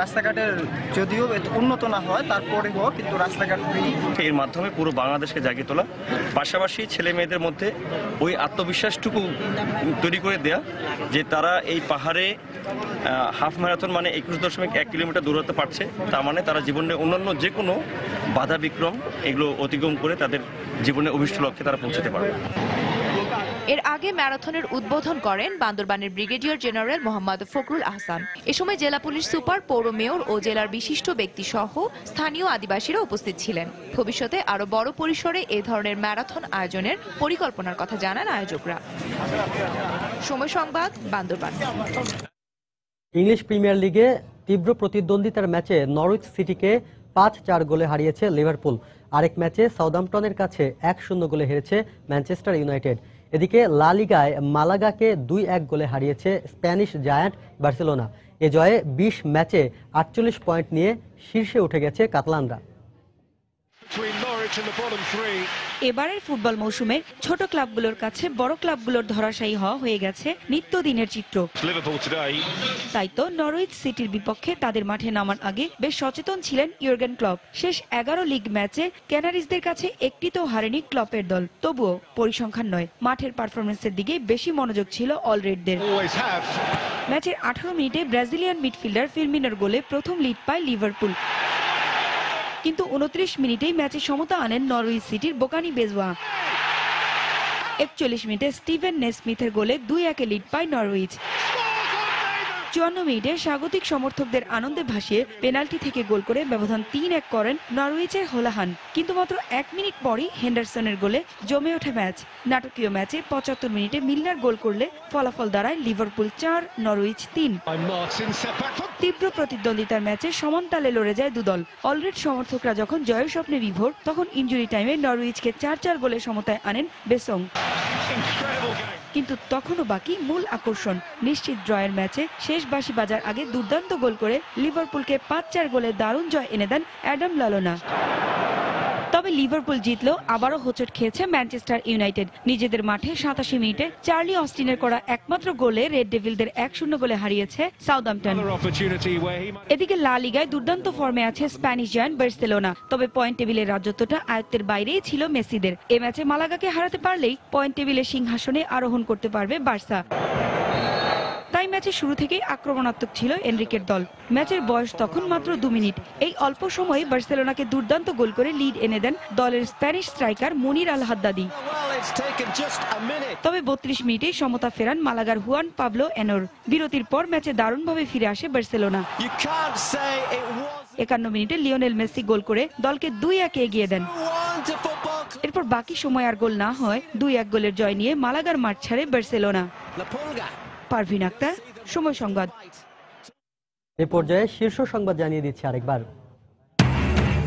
রাস্তাঘাটের যদিও উন্নত না হয় তারপরেও কিন্তু রাস্তাঘাট এর মাধ্যমে পুরো বাংলাদেশকে জাগিয়ে তোলা, পাশাপাশি ছেলে মেয়েদের মধ্যে ওই আত্মবিশ্বাসটুকু তৈরি করে দেয়া যে তারা এই পাহাড়ে হাফ ম্যারাথন 21.1 কিলোমিটার দৌড়াতে পারছে, তার মানে তারা জীবনে অন্যান্য যে কোনো বাধা বিক্রম এগুলো অতিক্রম করে তাদের জীবনে অভিষ্ট লক্ষ্যে তারা পৌঁছতে পারবে। এর আগে ম্যারাথনের উদ্বোধন করেন বান্দরবানের ব্রিগেডিয়ার জেনারেল মোহাম্মদ ফখরুল আহসান। এ সময় জেলা পুলিশ সুপার, পৌর মেয়র ও জেলার বিশিষ্ট ব্যক্তি সহ স্থানীয় আদিবাসীরা উপস্থিত ছিলেন। ভবিষ্যতে আরো বড় পরিসরে এ ধরনের ম্যারাথন আয়োজনের পরিকল্পনার কথা জানান আয়োজকরা। সময় সংবাদ, বান্দরবান। ইংলিশ প্রিমিয়ার লিগে তীব্র প্রতিদ্বন্দ্বিতার ম্যাচে নরউইচ সিটিকে ৫-৪ গোলে হারিয়েছে লিভারপুল। আরেক ম্যাচে সাউদাম্পটনের কাছে ১-০ গোলে হেরেছে ম্যানচেস্টার ইউনাইটেড। এদিকে লা লিগায় মালাগাকে ২-১ গোলে হারিয়েছে স্প্যানিশ জায়ান্ট বার্সেলোনা। এ জয়ে ২০ ম্যাচে ৪৮ পয়েন্ট নিয়ে শীর্ষে উঠে গেছে কাতালানরা। এবারের ফুটবল মৌসুমে ছোট ক্লাবগুলোর কাছে বড় ক্লাবগুলোর ধরাশায়ী হওয়া হয়ে গেছে নিত্যদিনের চিত্র। তাই তো নরউইচ সিটির বিপক্ষে তাদের মাঠে নামার আগে বেশ সচেতন ছিলেন ইয়র্গেন ক্লপ। শেষ ১১ লিগ ম্যাচে ক্যানারিজদের কাছে একটিতেও হারেনি ক্লপের দল। তবুও পরিসংখ্যান নয়, মাঠের পারফরমেন্সের দিকে বেশি মনোযোগ ছিল অলরেডদের। ম্যাচের ১৮ মিনিটে ব্রাজিলিয়ান মিডফিল্ডার ফিরমিনোর গোলে প্রথম লিড পায় লিভারপুল, কিন্তু ২৯ মিনিটেই ম্যাচে সমতা আনেন নরউইচ সিটির বোকানি বেজোয়া। ৪১ মিনিটে স্টিভেন নেসমিথের গোলে ২-১ লিড পায় নরউইচ। ৫৪ মিনিটে স্বাগতিক সমর্থকদের আনন্দে ভাসিয়ে পেনাল্টি থেকে গোল করে ব্যবধান ৩-১ করেন নরউইচের হোলাহান। কিন্তু মাত্র ১ মিনিট পরই হেন্ডারসনের গোলে জমে ওঠে ম্যাচ। নাটকীয় ম্যাচে ৭৫ মিনিটে মিলনার গোল করলে ফলাফল দাঁড়ায় লিভারপুল ৪, নরউইচ ৩। তীব্র প্রতিদ্বন্দ্বিতার ম্যাচে সমান তালে লড়ে যায় দুদল। অলরেড সমর্থকরা যখন জয়ের স্বপ্নে বিভোর, তখন ইনজুরি টাইমে নরউইচকে ৪-৪ গোলে সমতায় আনেন বেসং। কিন্তু তখনও বাকি মূল আকর্ষণ। নিশ্চিত ড্রয়ের ম্যাচে শেষ বাঁশি বাজার আগে দুর্দান্ত গোল করে লিভারপুলকে ৫-৪ গোলে দারুণ জয় এনে দেন অ্যাডাম লালোনা। তবে লিভারপুল জিতলেও আবারও হোঁচট খেয়েছে ম্যানচেস্টার ইউনাইটেড। নিজেদের মাঠে ৮৭ মিনিটে চার্লি অস্টিনের করা একমাত্র গোলে রেড ডেভিলদের ১-০ গোলে হারিয়েছে সাউদাম্পটন। এদিকে লা লিগায় দুর্দান্ত ফর্মে আছে স্প্যানিশ জায়ান্ট বার্সেলোনা। তবে পয়েন্ট টেবিলের রাজত্বটা আয়ত্তের বাইরেই ছিল মেসিদের। এ ম্যাচে মালাগাকে হারাতে পারলেই পয়েন্ট টেবিলের সিংহাসনে আরোহণ করতে পারবে বার্সা। তাই ম্যাচের শুরু থেকেই আক্রমণাত্মক ছিল এনরিকের দল। ম্যাচের বয়স তখন মাত্র ২ মিনিট। এই অল্প সময়ে বার্সেলোনাকে দুর্দান্ত গোল করে লিড এনে দেন দলের স্প্যানিশ স্ট্রাইকার মুনির আল হাদ্দাদি। তবে ৩২ মিনিটেই সমতা ফেরান মালাগার হুয়ান পাবলো এনোর। বিরতির পর ম্যাচে দারুণভাবে ফিরে আসে বার্সেলোনা। ৫১ মিনিটে লিওনেল মেসি গোল করে দলকে ২-১ এগিয়ে দেন। এরপর বাকি সময় আর গোল না হয় ২-১ গোলের জয় নিয়ে মালাগার মাঠ ছাড়ে বার্সেলোনা। পারভিন আক্তার, সময় সংবাদ। এ পর্যায়ে শীর্ষ সংবাদ জানিয়ে দিচ্ছি আরেকবার।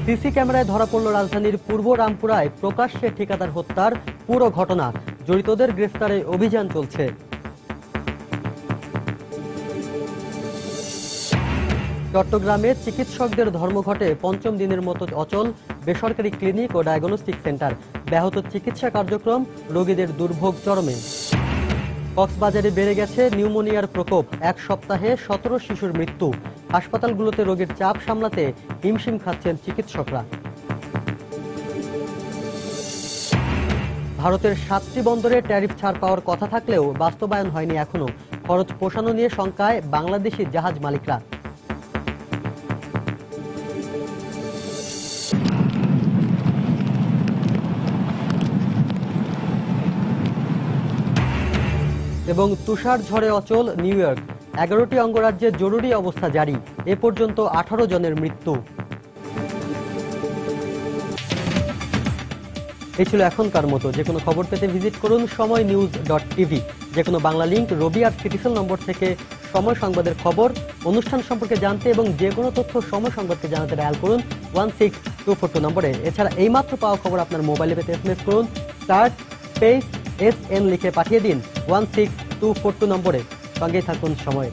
সিসি ক্যামেরায় ধরা পড়ল রাজধানীর পূর্ব রামপুরায় প্রকাশ্যে ঠিকাদার হত্যার পুরো ঘটনা। জড়িতদের গ্রেফতারে অভিযান চলছে। চট্টগ্রামে চিকিৎসকদের ধর্মঘটে পঞ্চম দিনের মতো অচল বেসরকারি ক্লিনিক ও ডায়াগনস্টিক সেন্টার। ব্যাহত চিকিৎসা কার্যক্রম, রোগীদের দুর্ভোগ চরমে। কক্সবাজারে বেড়ে গেছে নিউমোনিয়ার প্রকোপ। ১ সপ্তাহে ১৭ শিশুর মৃত্যু। হাসপাতালগুলোতে রোগীর চাপ সামলাতে হিমশিম খাচ্ছেন চিকিৎসকরা। ভারতের ৭টি বন্দরে ট্যারিফ ছাড় পাওয়ার কথা থাকলেও বাস্তবায়ন হয়নি এখনো। খরচ পোষানো নিয়ে শঙ্কায় বাংলাদেশি জাহাজ মালিকরা। এবং তুষার ঝড়ে অচল নিউ ইয়র্ক, 11টি অঙ্গরাজ্যে জরুরি অবস্থা জারি, এ পর্যন্ত 18 জনের মৃত্যু। এই ছিল এখনকার মতো। যে কোনো খবর পেতে ভিজিট করুন সময়নিউজ.tv। যে কোনো বাংলা লিংক, রবি আর সিটিসেল নম্বর থেকে সময় সংবাদের খবর, অনুষ্ঠান সম্পর্কে জানতে এবং যে কোনো তথ্য সময় সংবাদকে জানাতে ডায়াল করুন 16242 নম্বরে। এছাড়া এইমাত্র পাওয়া খবর আপনার মোবাইলে পেতে SMS করুন *SN লিখে পাঠিয়ে দিন 16242 নম্বরে। সঙ্গেই থাকুন সময়।